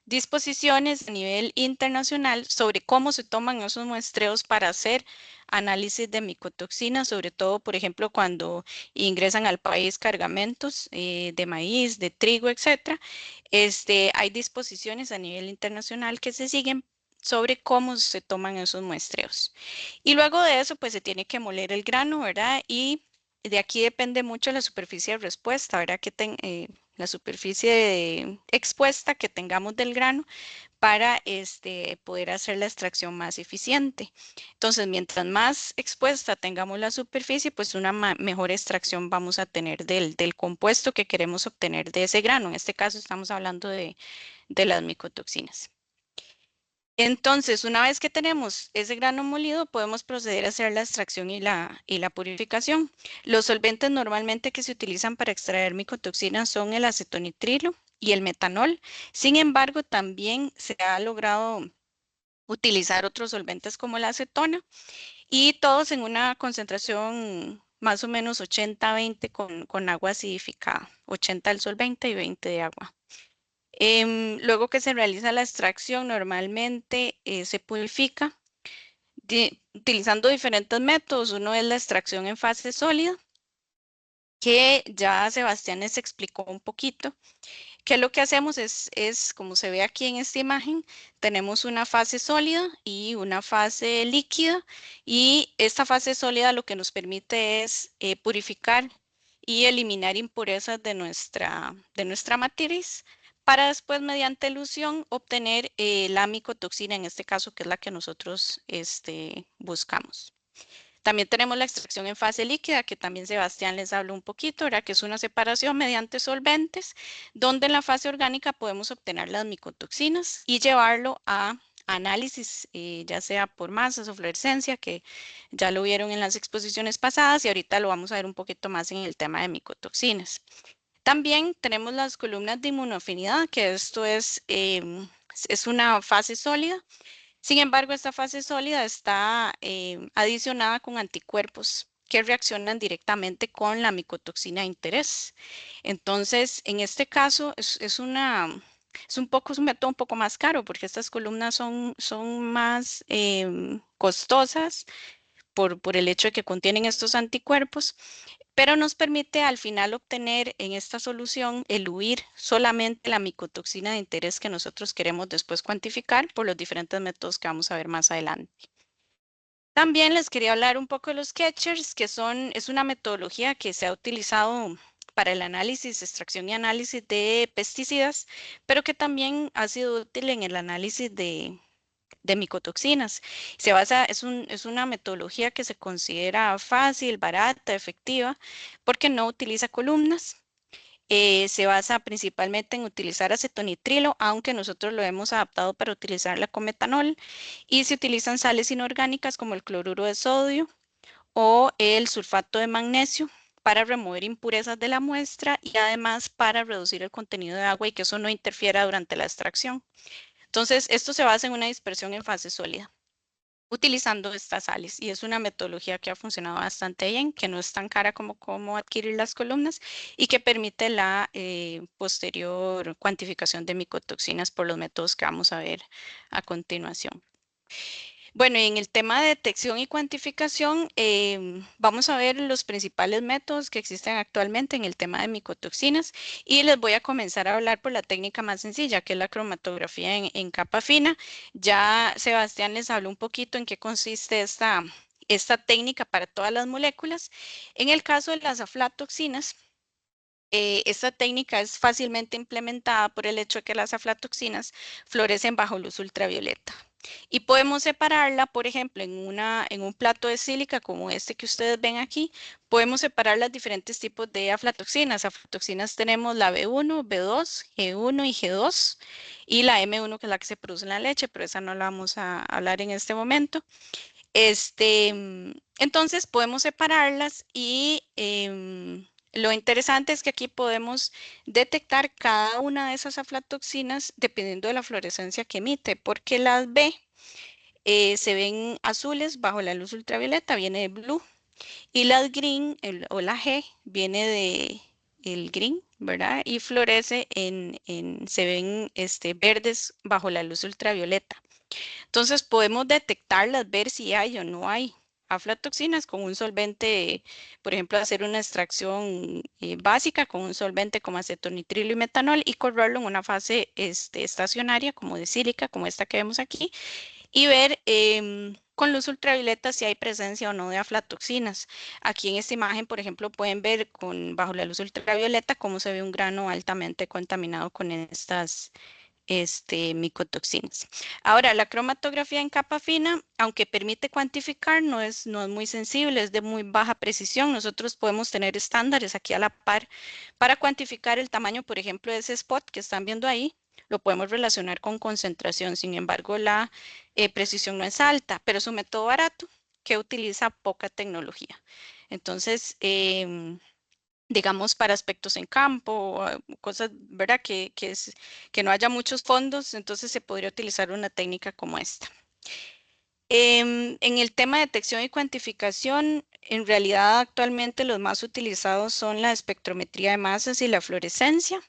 disposiciones a nivel internacional sobre cómo se toman esos muestreos para hacer análisis de micotoxinas, sobre todo, por ejemplo, cuando ingresan al país cargamentos de maíz, de trigo, etcétera. Hay disposiciones a nivel internacional que se siguen sobre cómo se toman esos muestreos. Y luego de eso, pues se tiene que moler el grano, ¿verdad? Y de aquí depende mucho la superficie de respuesta, ¿verdad? La superficie expuesta que tengamos del grano para poder hacer la extracción más eficiente. Entonces, mientras más expuesta tengamos la superficie, pues una mejor extracción vamos a tener del compuesto que queremos obtener de ese grano. En este caso estamos hablando de las micotoxinas. Entonces, una vez que tenemos ese grano molido, podemos proceder a hacer la extracción y la purificación. Los solventes normalmente que se utilizan para extraer micotoxinas son el acetonitrilo y el metanol. Sin embargo, también se ha logrado utilizar otros solventes como la acetona y todos en una concentración más o menos 80-20 con agua acidificada, 80 del solvente y 20 de agua. Luego que se realiza la extracción, normalmente se purifica utilizando diferentes métodos. Uno es la extracción en fase sólida, que ya Sebastián les explicó un poquito. Que lo que hacemos es, como se ve aquí en esta imagen, tenemos una fase sólida y una fase líquida, y esta fase sólida lo que nos permite es purificar y eliminar impurezas de nuestra matriz para después, mediante elución, obtener la micotoxina, en este caso, que es la que nosotros buscamos. También tenemos la extracción en fase líquida, que también Sebastián les habló un poquito, ¿verdad? Que es una separación mediante solventes, donde en la fase orgánica podemos obtener las micotoxinas y llevarlo a análisis, ya sea por masas o fluorescencia, que ya lo vieron en las exposiciones pasadas y ahorita lo vamos a ver un poquito más en el tema de micotoxinas. También tenemos las columnas de inmunoafinidad, que esto es una fase sólida. Sin embargo, esta fase sólida está adicionada con anticuerpos que reaccionan directamente con la micotoxina de interés. Entonces, en este caso, es un método un poco más caro porque estas columnas son más costosas por el hecho de que contienen estos anticuerpos, pero nos permite al final obtener en esta solución eluir solamente la micotoxina de interés que nosotros queremos después cuantificar por los diferentes métodos que vamos a ver más adelante. También les quería hablar un poco de los catchers, que es una metodología que se ha utilizado para el análisis, extracción y análisis de pesticidas, pero que también ha sido útil en el análisis de micotoxinas. Es una metodología que se considera fácil, barata, efectiva, porque no utiliza columnas. Se basa principalmente en utilizar acetonitrilo, aunque nosotros lo hemos adaptado para utilizarla con metanol, y se utilizan sales inorgánicas como el cloruro de sodio o el sulfato de magnesio para remover impurezas de la muestra y además para reducir el contenido de agua y que eso no interfiera durante la extracción. Entonces, esto se basa en una dispersión en fase sólida, utilizando estas sales, y es una metodología que ha funcionado bastante bien, que no es tan cara como adquirir las columnas y que permite la posterior cuantificación de micotoxinas por los métodos que vamos a ver a continuación. Bueno, en el tema de detección y cuantificación, vamos a ver los principales métodos que existen actualmente en el tema de micotoxinas y les voy a comenzar a hablar por la técnica más sencilla, que es la cromatografía en capa fina. Ya Sebastián les habló un poquito en qué consiste esta técnica para todas las moléculas. En el caso de las aflatoxinas, esta técnica es fácilmente implementada por el hecho de que las aflatoxinas florecen bajo luz ultravioleta. Y podemos separarla, por ejemplo, en un plato de sílica como este que ustedes ven aquí, podemos separar los diferentes tipos de aflatoxinas. Aflatoxinas tenemos la B1, B2, G1 y G2, y la M1 que es la que se produce en la leche, pero esa no la vamos a hablar en este momento. Entonces podemos separarlas y lo interesante es que aquí podemos detectar cada una de esas aflatoxinas dependiendo de la fluorescencia que emite, porque las B se ven azules bajo la luz ultravioleta, viene de blue, y las green o la G viene de el green, ¿verdad? Y florece se ven verdes bajo la luz ultravioleta. Entonces podemos detectarlas, ver si hay o no hay aflatoxinas con un solvente, por ejemplo, hacer una extracción básica con un solvente como acetonitrilo y metanol y correrlo en una fase estacionaria como de sílica, como esta que vemos aquí, y ver con luz ultravioleta si hay presencia o no de aflatoxinas. Aquí en esta imagen, por ejemplo, pueden ver bajo la luz ultravioleta cómo se ve un grano altamente contaminado con estas micotoxinas. Ahora, la cromatografía en capa fina, aunque permite cuantificar, no es muy sensible, es de muy baja precisión. Nosotros podemos tener estándares aquí a la par para cuantificar el tamaño, por ejemplo, de ese spot que están viendo ahí. Lo podemos relacionar con concentración. Sin embargo, la precisión no es alta, pero es un método barato que utiliza poca tecnología. Entonces, digamos, para aspectos en campo, cosas, ¿verdad? Que no haya muchos fondos, entonces se podría utilizar una técnica como esta. En el tema de detección y cuantificación, en realidad actualmente los más utilizados son la espectrometría de masas y la fluorescencia.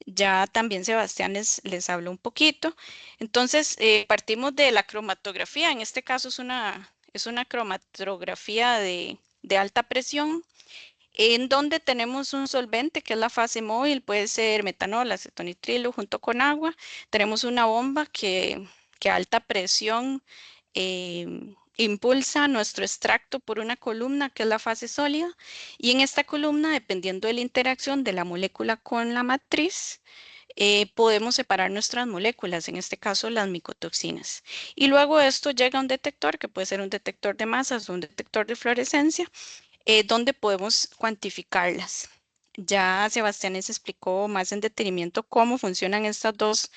Ya también Sebastián les habló un poquito. Entonces, partimos de la cromatografía. En este caso es una cromatografía de alta presión, en donde tenemos un solvente que es la fase móvil, puede ser metanol, acetonitrilo junto con agua. Tenemos una bomba que a alta presión impulsa nuestro extracto por una columna que es la fase sólida, y en esta columna, dependiendo de la interacción de la molécula con la matriz, podemos separar nuestras moléculas, en este caso las micotoxinas. Y luego esto llega a un detector, que puede ser un detector de masas o un detector de fluorescencia, donde podemos cuantificarlas. Ya Sebastián les explicó más en detenimiento cómo funcionan estos dos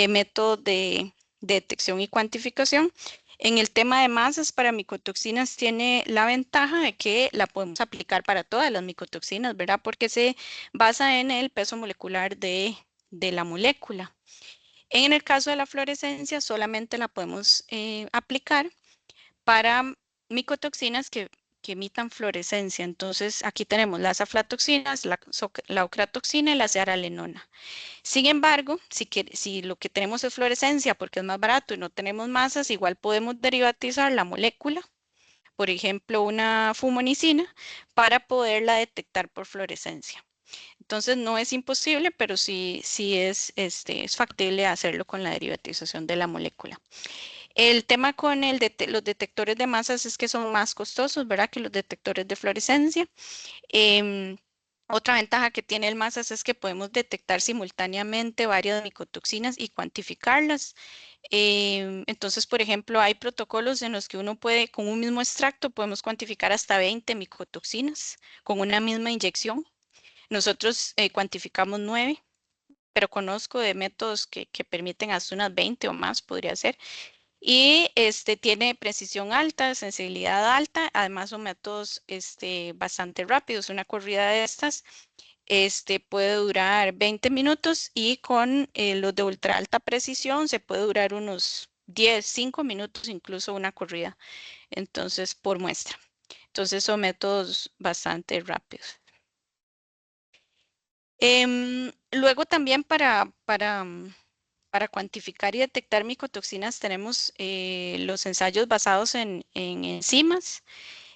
métodos de detección y cuantificación. En el tema de masas para micotoxinas tiene la ventaja de que la podemos aplicar para todas las micotoxinas, ¿verdad? Porque se basa en el peso molecular de la molécula. En el caso de la fluorescencia, solamente la podemos aplicar para micotoxinas que emitan fluorescencia. Entonces, aquí tenemos las aflatoxinas, la ocratoxina y la cearalenona. Sin embargo, si lo que tenemos es fluorescencia porque es más barato y no tenemos masas, igual podemos derivatizar la molécula, por ejemplo, una fumonicina, para poderla detectar por fluorescencia. Entonces, no es imposible, pero sí es factible hacerlo con la derivatización de la molécula. El tema con los detectores de masas es que son más costosos, ¿verdad? Que los detectores de fluorescencia. Otra ventaja que tiene el masas es que podemos detectar simultáneamente varias micotoxinas y cuantificarlas. Entonces, por ejemplo, hay protocolos en los que uno puede, con un mismo extracto, podemos cuantificar hasta 20 micotoxinas con una misma inyección. Nosotros cuantificamos 9, pero conozco de métodos que permiten hasta unas 20 o más, podría ser. Y tiene precisión alta, sensibilidad alta, además son métodos bastante rápidos. Una corrida de estas puede durar 20 minutos y con los de ultra alta precisión se puede durar unos 10, 5 minutos, incluso una corrida, entonces por muestra. Entonces son métodos bastante rápidos. Luego también para cuantificar y detectar micotoxinas tenemos los ensayos basados en enzimas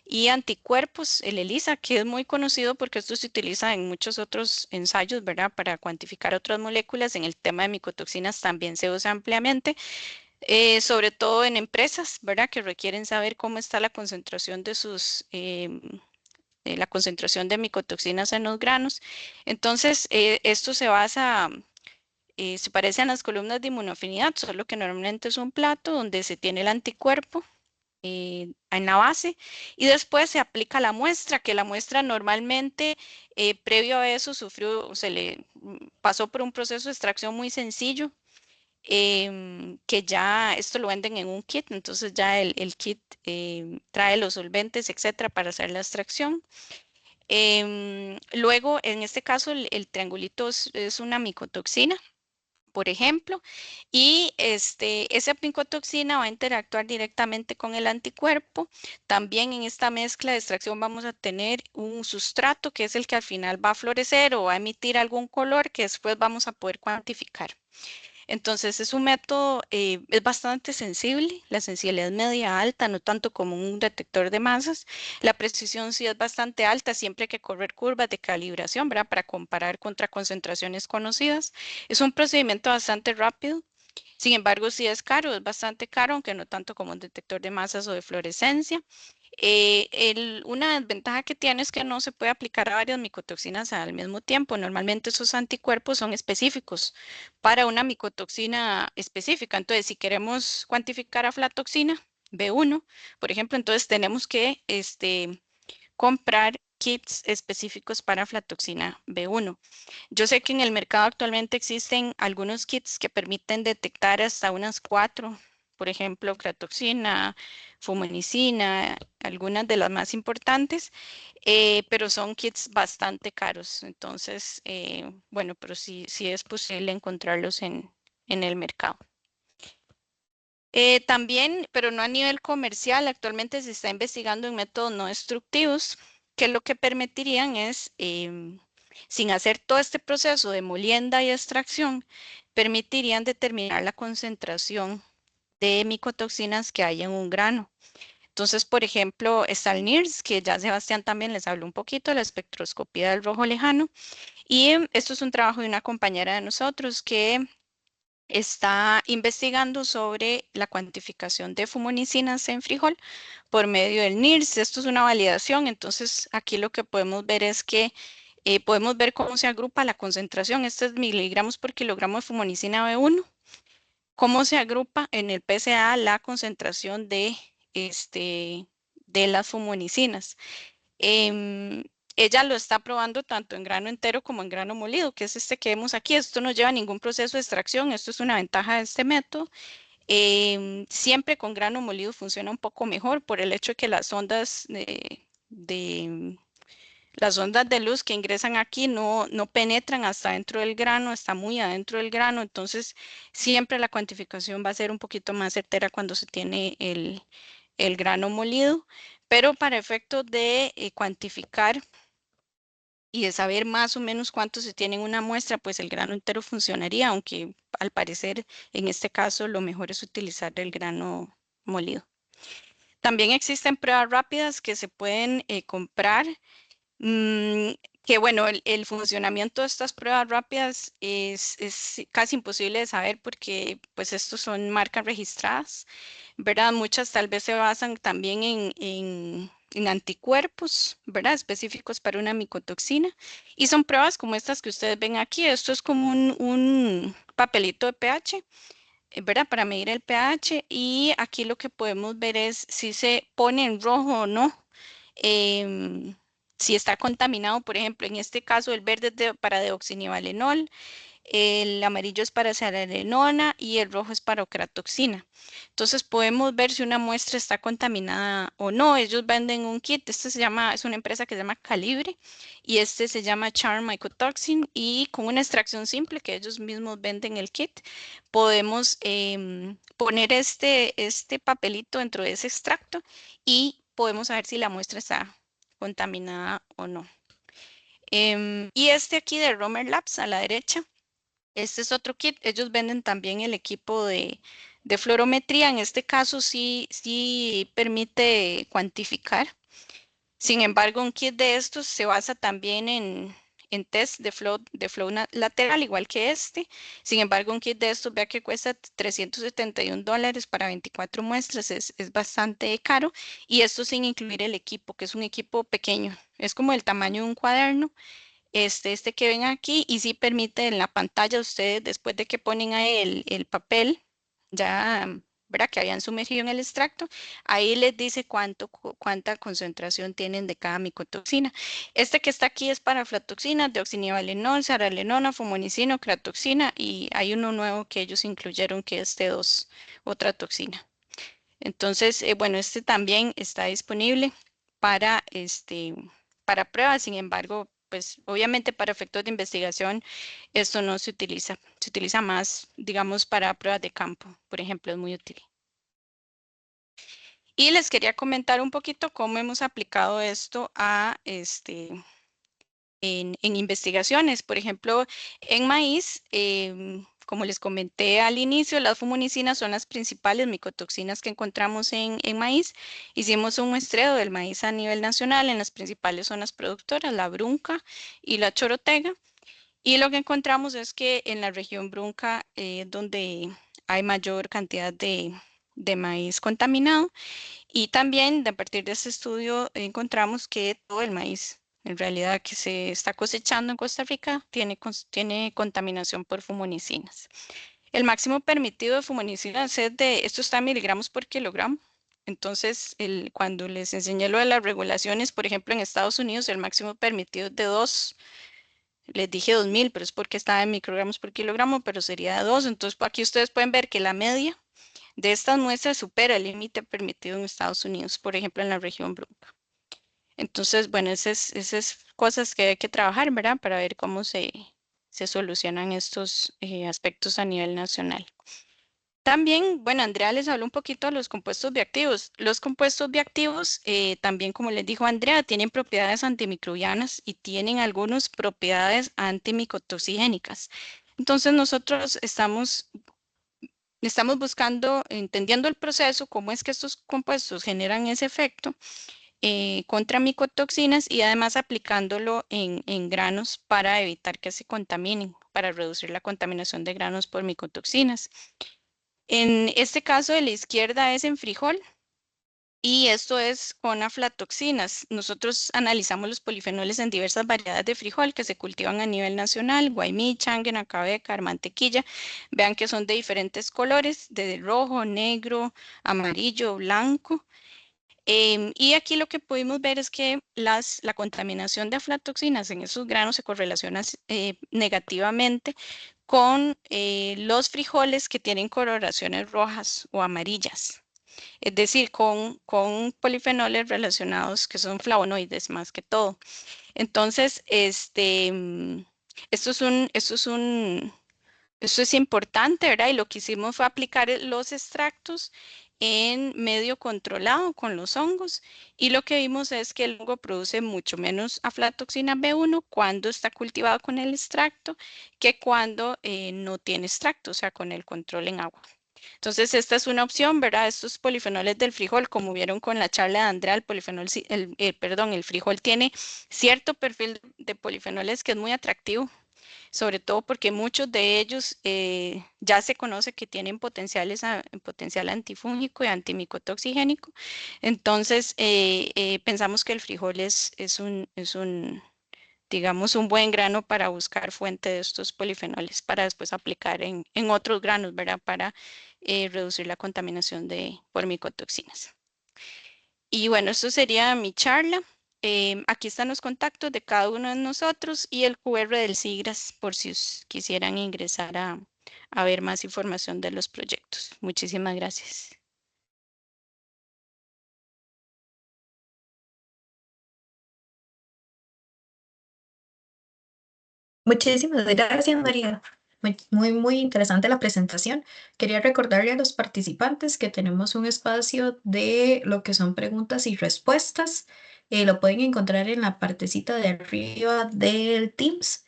y anticuerpos, el ELISA, que es muy conocido porque esto se utiliza en muchos otros ensayos, ¿verdad? Para cuantificar otras moléculas. En el tema de micotoxinas también se usa ampliamente, sobre todo en empresas, ¿verdad? Que requieren saber cómo está la concentración de la concentración de micotoxinas en los granos. Entonces, esto se basa se parece a las columnas de inmunoafinidad, solo que normalmente es un plato donde se tiene el anticuerpo en la base y después se aplica la muestra, que la muestra normalmente previo a eso se le pasó por un proceso de extracción muy sencillo, que ya esto lo venden en un kit, entonces ya el kit trae los solventes, etcétera, para hacer la extracción. Luego, en este caso, el triangulito es una micotoxina, por ejemplo, y esa micotoxina va a interactuar directamente con el anticuerpo. También en esta mezcla de extracción vamos a tener un sustrato que es el que al final va a fluorecer o va a emitir algún color que después vamos a poder cuantificar. Entonces es un método, es bastante sensible, la sensibilidad es media alta, no tanto como un detector de masas. La precisión sí es bastante alta, siempre hay que correr curvas de calibración, ¿verdad? Para comparar contra concentraciones conocidas. Es un procedimiento bastante rápido Sin embargo, sí es caro, es bastante caro, aunque no tanto como un detector de masas o de fluorescencia. Una desventaja que tiene es que no se puede aplicar a varias micotoxinas al mismo tiempo. Normalmente esos anticuerpos son específicos para una micotoxina específica. Entonces, si queremos cuantificar aflatoxina B1, por ejemplo, entonces tenemos que comprar kits específicos para aflatoxina B1. Yo sé que en el mercado actualmente existen algunos kits que permiten detectar hasta unas 4, por ejemplo, clatoxina, fumonicina, algunas de las más importantes, pero son kits bastante caros. Entonces, bueno, pero sí es posible encontrarlos en el mercado. También, pero no a nivel comercial, actualmente se está investigando en métodos no destructivos, que lo que permitirían es, sin hacer todo este proceso de molienda y extracción, permitirían determinar la concentración de micotoxinas que hay en un grano. Entonces, por ejemplo, está el NIRS, que ya Sebastián también les habló un poquito, la espectroscopía del rojo lejano, y esto es un trabajo de una compañera de nosotros que está investigando sobre la cuantificación de fumonicinas en frijol por medio del NIRS. Esto es una validación, entonces aquí lo que podemos ver es que podemos ver cómo se agrupa la concentración. Este es miligramos por kilogramo de fumonicina B1. Cómo se agrupa en el PSA la concentración de las fumonicinas. Em, Ella lo está probando tanto en grano entero como en grano molido, que es este que vemos aquí. Esto no lleva ningún proceso de extracción, esto es una ventaja de este método. Siempre con grano molido funciona un poco mejor por el hecho de que las ondas de luz que ingresan aquí no penetran hasta dentro del grano, está muy adentro del grano, entonces siempre la cuantificación va a ser un poquito más certera cuando se tiene el grano molido, pero para efectos de cuantificar y de saber más o menos cuánto se tiene en una muestra, pues el grano entero funcionaría, aunque al parecer en este caso lo mejor es utilizar el grano molido. También existen pruebas rápidas que se pueden comprar, que bueno, el funcionamiento de estas pruebas rápidas es casi imposible de saber porque pues estos son marcas registradas, ¿verdad? Muchas tal vez se basan también en anticuerpos, ¿verdad? Específicos para una micotoxina. Y son pruebas como estas que ustedes ven aquí. Esto es como un papelito de pH, ¿verdad? Para medir el pH. Y aquí lo que podemos ver es si se pone en rojo o no. em, si está contaminado, por ejemplo, en este caso el verde es para deoxinivalenol, el amarillo es para zearalenona y el rojo es para ocratoxina. Entonces podemos ver si una muestra está contaminada o no. Ellos venden un kit, es una empresa que se llama Calibre y este se llama Charm Mycotoxin y con una extracción simple que ellos mismos venden el kit, podemos poner este papelito dentro de ese extracto y podemos saber si la muestra está contaminada o no. Y este aquí de Romer Labs a la derecha. Este es otro kit. Ellos venden también el equipo de fluorometría. En este caso sí permite cuantificar. Sin embargo, un kit de estos se basa también en test de flow lateral, igual que este. Sin embargo, un kit de estos, vea que cuesta $371 para 24 muestras. Es bastante caro. Y esto sin incluir el equipo, que es un equipo pequeño. Es como el tamaño de un cuaderno este que ven aquí y sí permite en la pantalla ustedes después de que ponen ahí el papel, ya, ¿verdad? Que habían sumergido en el extracto, ahí les dice cuánta concentración tienen de cada micotoxina. Este que está aquí es para aflatoxina, deoxinivalenol, zearalenona, fumonicina, ocratoxina y hay uno nuevo que ellos incluyeron que es T2, otra toxina. Entonces, bueno, este también está disponible para, para pruebas, sin embargo, pues obviamente para efectos de investigación esto no se utiliza más, digamos, para pruebas de campo, por ejemplo, es muy útil. Y les quería comentar un poquito cómo hemos aplicado esto en investigaciones. Por ejemplo, en maíz, como les comenté al inicio, las fumonicinas son las principales micotoxinas que encontramos en maíz. Hicimos un muestreo del maíz a nivel nacional en las principales zonas productoras, la Brunca y la Chorotega. Y lo que encontramos es que en la región Brunca, donde hay mayor cantidad de maíz contaminado. Y también a partir de ese estudio encontramos que todo el maíz en realidad que se está cosechando en Costa Rica tiene contaminación por fumonicinas. El máximo permitido de fumonicinas es esto está en miligramos por kilogramo. Entonces, cuando les enseñé lo de las regulaciones, por ejemplo, en Estados Unidos, el máximo permitido es de 2. Les dije 2000, pero es porque estaba en microgramos por kilogramo, pero sería de 2. Entonces, aquí ustedes pueden ver que la media de estas muestras supera el límite permitido en Estados Unidos, por ejemplo, en la región blanca. Entonces, bueno, esas cosas que hay que trabajar, ¿verdad? Para ver cómo se solucionan estos aspectos a nivel nacional. También, bueno, Andrea les habló un poquito de los compuestos bioactivos. Los compuestos bioactivos, también como les dijo Andrea, tienen propiedades antimicrobianas y tienen algunas propiedades antimicotoxigénicas. Entonces, nosotros estamos buscando, entendiendo el proceso, cómo es que estos compuestos generan ese efecto contra micotoxinas y además aplicándolo en granos para evitar que se contaminen, para reducir la contaminación de granos por micotoxinas. En este caso de la izquierda es en frijol y esto es con aflatoxinas. Nosotros analizamos los polifenoles en diversas variedades de frijol que se cultivan a nivel nacional, guaymí, changue, nacabe, mantequilla. Vean que son de diferentes colores, de rojo, negro, amarillo, blanco. Y aquí lo que pudimos ver es que la contaminación de aflatoxinas en esos granos se correlaciona negativamente con los frijoles que tienen coloraciones rojas o amarillas, es decir, con polifenoles relacionados que son flavonoides más que todo. Entonces, esto es importante, ¿verdad? Y lo que hicimos fue aplicar los extractos en medio controlado con los hongos y lo que vimos es que el hongo produce mucho menos aflatoxina B1 cuando está cultivado con el extracto que cuando no tiene extracto, o sea, con el control en agua. Entonces, esta es una opción, ¿verdad? Estos polifenoles del frijol, como vieron con la charla de Andrea, el frijol tiene cierto perfil de polifenoles que es muy atractivo, sobre todo porque muchos de ellos ya se conoce que tienen potencial antifúngico y antimicotoxigénico. Entonces, pensamos que el frijol es digamos, un buen grano para buscar fuente de estos polifenoles para después aplicar en otros granos, ¿verdad? Para reducir la contaminación por micotoxinas. Y bueno, esto sería mi charla. Aquí están los contactos de cada uno de nosotros y el QR del SIGRAS por si quisieran ingresar a ver más información de los proyectos. Muchísimas gracias. Muchísimas gracias, María. Muy interesante la presentación. Quería recordarle a los participantes que tenemos un espacio de lo que son preguntas y respuestas. Lo pueden encontrar en la partecita de arriba del Teams.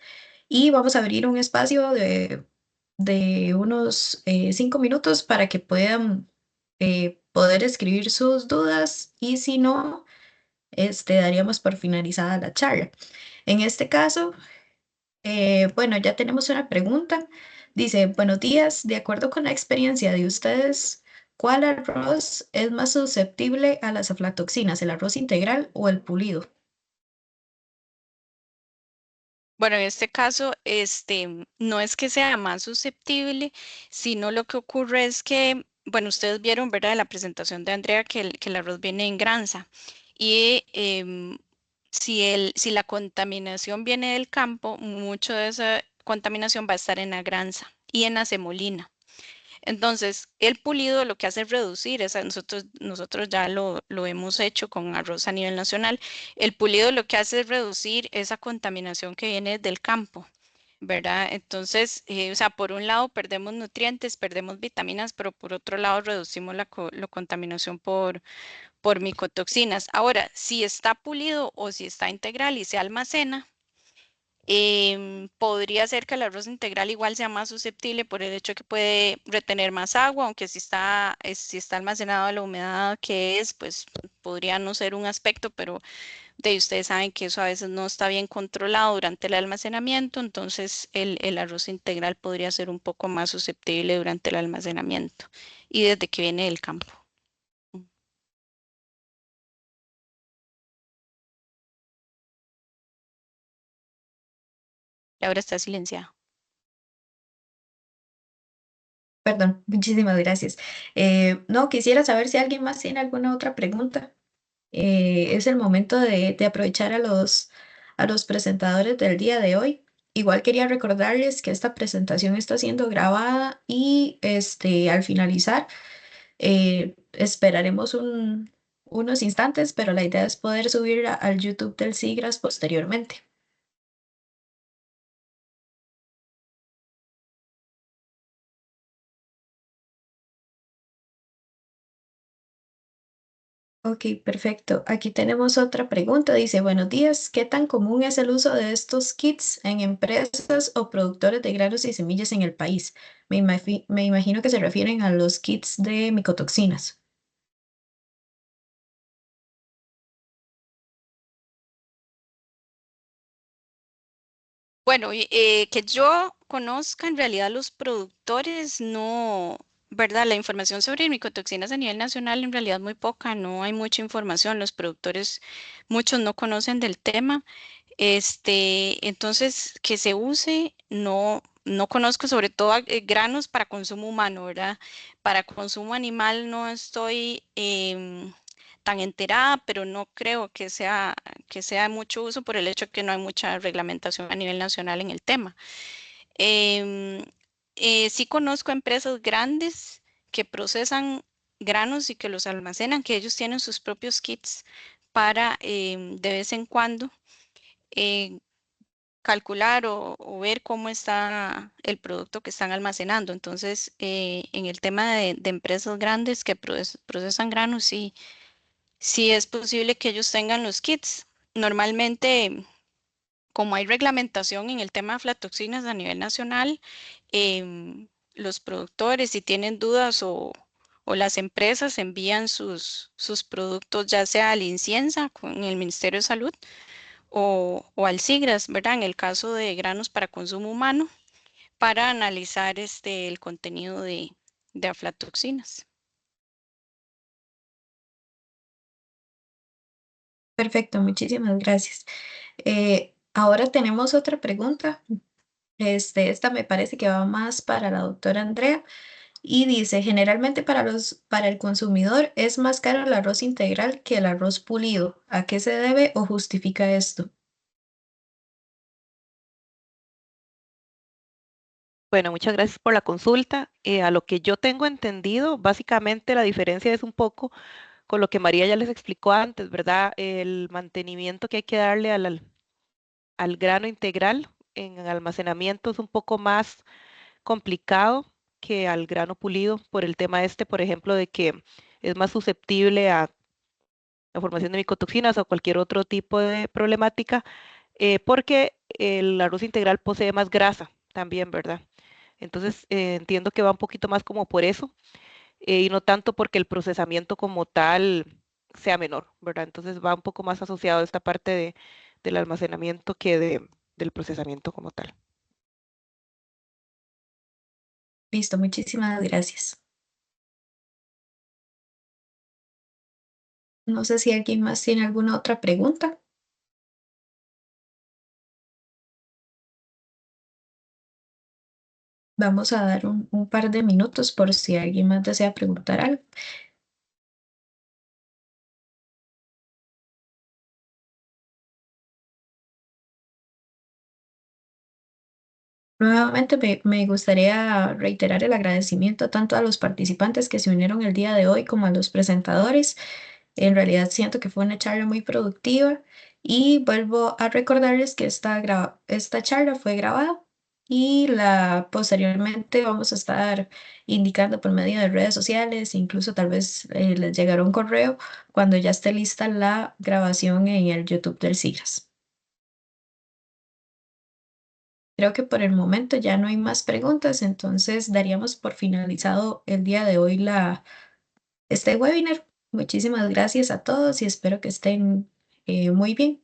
Y vamos a abrir un espacio de unos 5 minutos para que puedan poder escribir sus dudas y si no, daríamos por finalizada la charla. En este caso, bueno, ya tenemos una pregunta. Dice, buenos días, de acuerdo con la experiencia de ustedes, ¿cuál arroz es más susceptible a las aflatoxinas, el arroz integral o el pulido? Bueno, en este caso, no es que sea más susceptible, sino lo que ocurre es que, bueno, ustedes vieron, ¿verdad? En la presentación de Andrea que el arroz viene en granza. Y si la contaminación viene del campo, mucho de esa contaminación va a estar en la granza y en la semolina. Entonces, el pulido lo que hace es reducir, nosotros ya lo hemos hecho con arroz a nivel nacional, el pulido lo que hace es reducir esa contaminación que viene del campo, ¿verdad? Entonces, o sea, por un lado perdemos nutrientes, perdemos vitaminas, pero por otro lado reducimos la contaminación por micotoxinas. Ahora, si está pulido o si está integral y se almacena, Podría ser que el arroz integral igual sea más susceptible por el hecho que puede retener más agua, aunque si está almacenado a la humedad que es, pues podría no ser un aspecto, pero ustedes saben que eso a veces no está bien controlado durante el almacenamiento, entonces el arroz integral podría ser un poco más susceptible durante el almacenamiento y desde que viene del campo. Y ahora está silenciado. Perdón, muchísimas gracias. No, quisiera saber si alguien más tiene alguna otra pregunta. Es el momento de aprovechar a los presentadores del día de hoy. Igual quería recordarles que esta presentación está siendo grabada y al finalizar esperaremos unos instantes, pero la idea es poder subirla al YouTube del SIGRAS posteriormente. Ok, perfecto. Aquí tenemos otra pregunta. Dice, buenos días, ¿qué tan común es el uso de estos kits en empresas o productores de granos y semillas en el país? Me imagino que se refieren a los kits de micotoxinas. Bueno, que yo conozca en realidad los productores, no, ¿verdad? La información sobre micotoxinas a nivel nacional en realidad muy poca, no hay mucha información. Los productores, muchos no conocen del tema. Entonces, que se use, no conozco sobre todo granos para consumo humano, ¿verdad? Para consumo animal no estoy tan enterada, pero no creo que sea de mucho uso por el hecho que no hay mucha reglamentación a nivel nacional en el tema. Em, sí conozco empresas grandes que procesan granos y que los almacenan, que ellos tienen sus propios kits para de vez en cuando eh, calcular o ver cómo está el producto que están almacenando. Entonces, en el tema de empresas grandes que procesan granos, sí, sí es posible que ellos tengan los kits. Normalmente, como hay reglamentación en el tema de aflatoxinas a nivel nacional, los productores, si tienen dudas o las empresas envían sus productos, ya sea al INCIENSA con el Ministerio de Salud o al SIGRAS, ¿verdad? En el caso de granos para consumo humano, para analizar el contenido de aflatoxinas. Perfecto, muchísimas gracias. Ahora tenemos otra pregunta. Esta me parece que va más para la doctora Andrea y dice, generalmente para el consumidor es más caro el arroz integral que el arroz pulido. ¿A qué se debe o justifica esto? Bueno, muchas gracias por la consulta. A lo que yo tengo entendido, básicamente la diferencia es un poco con lo que María ya les explicó antes, ¿verdad? El mantenimiento que hay que darle al grano integral en almacenamiento es un poco más complicado que al grano pulido por el tema por ejemplo, de que es más susceptible a la formación de micotoxinas o cualquier otro tipo de problemática, porque el arroz integral posee más grasa también, ¿verdad? Entonces, entiendo que va un poquito más como por eso, y no tanto porque el procesamiento como tal sea menor, ¿verdad? Entonces va un poco más asociado a esta parte del almacenamiento que del procesamiento como tal. Listo, muchísimas gracias. No sé si alguien más tiene alguna otra pregunta. Vamos a dar un par de minutos por si alguien más desea preguntar algo. Nuevamente me gustaría reiterar el agradecimiento tanto a los participantes que se unieron el día de hoy como a los presentadores. En realidad siento que fue una charla muy productiva y vuelvo a recordarles que esta charla fue grabada y posteriormente vamos a estar indicando por medio de redes sociales, incluso tal vez les llegará un correo cuando ya esté lista la grabación en el YouTube del SIGRAS. Creo que por el momento ya no hay más preguntas, entonces daríamos por finalizado el día de hoy este webinar. Muchísimas gracias a todos y espero que estén muy bien.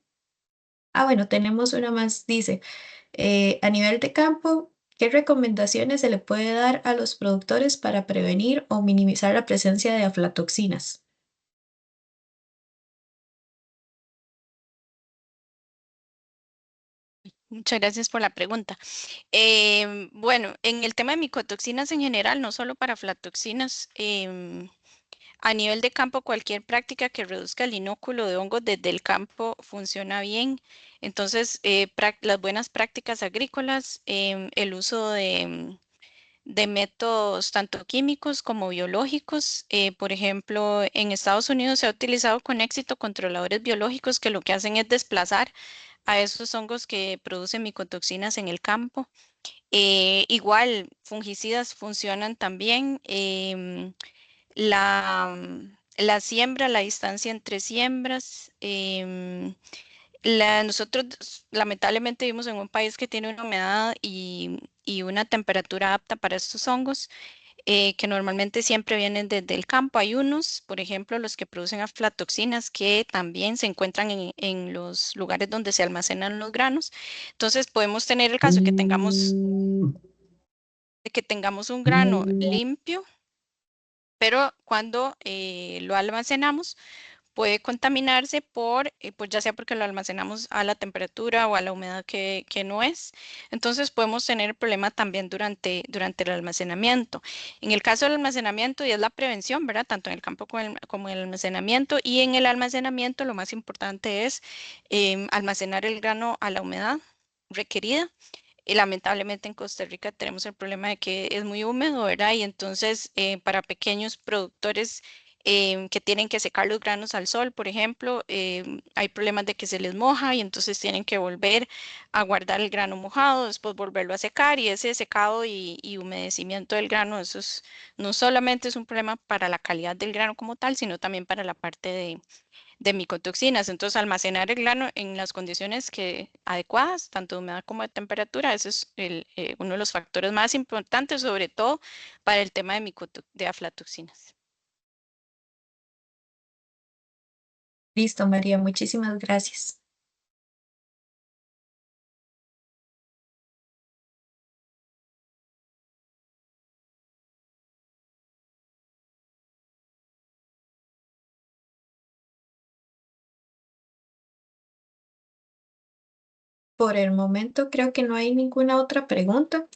Ah, bueno, tenemos una más. Dice, a nivel de campo, ¿qué recomendaciones se le puede dar a los productores para prevenir o minimizar la presencia de aflatoxinas? Muchas gracias por la pregunta. Bueno, en el tema de micotoxinas en general, no solo para aflatoxinas, a nivel de campo, cualquier práctica que reduzca el inóculo de hongos desde el campo funciona bien. Entonces, las buenas prácticas agrícolas, el uso de métodos tanto químicos como biológicos. Por ejemplo, en Estados Unidos se ha utilizado con éxito controladores biológicos que lo que hacen es desplazar a esos hongos que producen micotoxinas en el campo. Igual, fungicidas funcionan también. La siembra, la distancia entre siembras. Nosotros lamentablemente vivimos en un país que tiene una humedad y una temperatura apta para estos hongos, que normalmente siempre vienen desde el campo. Hay unos, por ejemplo, los que producen aflatoxinas, que también se encuentran en los lugares donde se almacenan los granos. Entonces podemos tener el caso de que tengamos un grano limpio, pero cuando lo almacenamos, puede contaminarse pues ya sea porque lo almacenamos a la temperatura o a la humedad que no es. Entonces podemos tener el problema también durante el almacenamiento. En el caso del almacenamiento, y es la prevención, ¿verdad? Tanto en el campo como en el almacenamiento. Y en el almacenamiento lo más importante es almacenar el grano a la humedad requerida. Y lamentablemente en Costa Rica tenemos el problema de que es muy húmedo, ¿verdad? Y entonces para pequeños productores que tienen que secar los granos al sol, por ejemplo, hay problemas de que se les moja y entonces tienen que volver a guardar el grano mojado, después volverlo a secar y ese secado y humedecimiento del grano, no solamente es un problema para la calidad del grano como tal, sino también para la parte de micotoxinas. Entonces, almacenar el grano en las condiciones adecuadas, tanto de humedad como de temperatura, ese es uno de los factores más importantes, sobre todo para el tema de aflatoxinas. Listo, María, muchísimas gracias. Por el momento creo que no hay ninguna otra pregunta.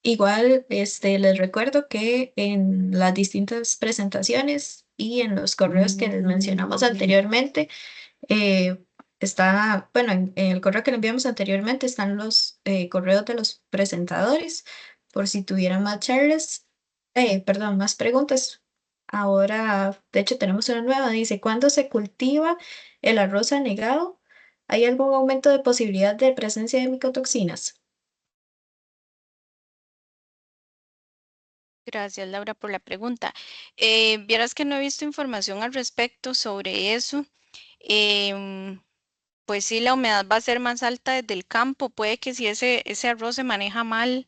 Igual, les recuerdo que en las distintas presentaciones y en los correos que les mencionamos anteriormente, eh, bueno, en el correo que le enviamos anteriormente están los correos de los presentadores por si tuvieran más charlas, perdón, más preguntas. Ahora, de hecho, tenemos una nueva. Dice, ¿cuándo se cultiva el arroz anegado? ¿Hay algún aumento de posibilidad de presencia de micotoxinas? Gracias, Laura, por la pregunta. Vieras que no he visto información al respecto sobre eso. Em, pues sí, la humedad va a ser más alta desde el campo. Puede que si ese arroz se maneja mal,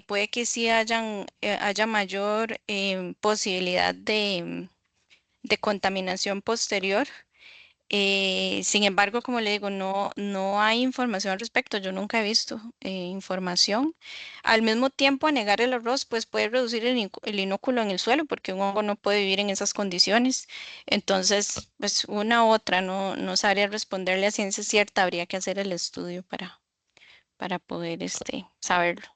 puede que sí haya mayor posibilidad de contaminación posterior. Sin embargo, como le digo, no hay información al respecto. Yo nunca he visto información. Al mismo tiempo, anegar el arroz pues puede reducir el inóculo en el suelo porque un hongo no puede vivir en esas condiciones. Entonces, pues una u otra, no sabría responderle a ciencia cierta. Habría que hacer el estudio para poder saberlo.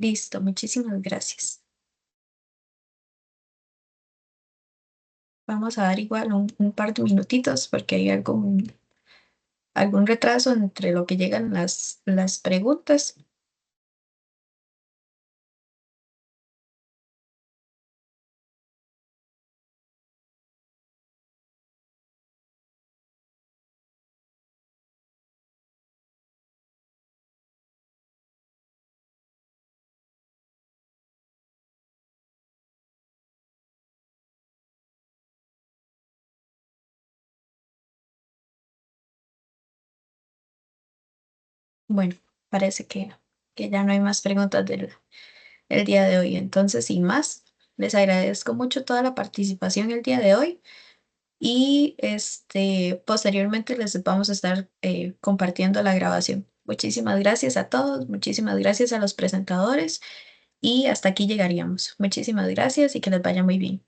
Listo, muchísimas gracias. Vamos a dar igual un par de minutitos porque hay algún retraso entre lo que llegan las preguntas. Bueno, parece que ya no hay más preguntas el día de hoy. Entonces, sin más, les agradezco mucho toda la participación el día de hoy y posteriormente les vamos a estar compartiendo la grabación. Muchísimas gracias a todos, muchísimas gracias a los presentadores y hasta aquí llegaríamos. Muchísimas gracias y que les vaya muy bien.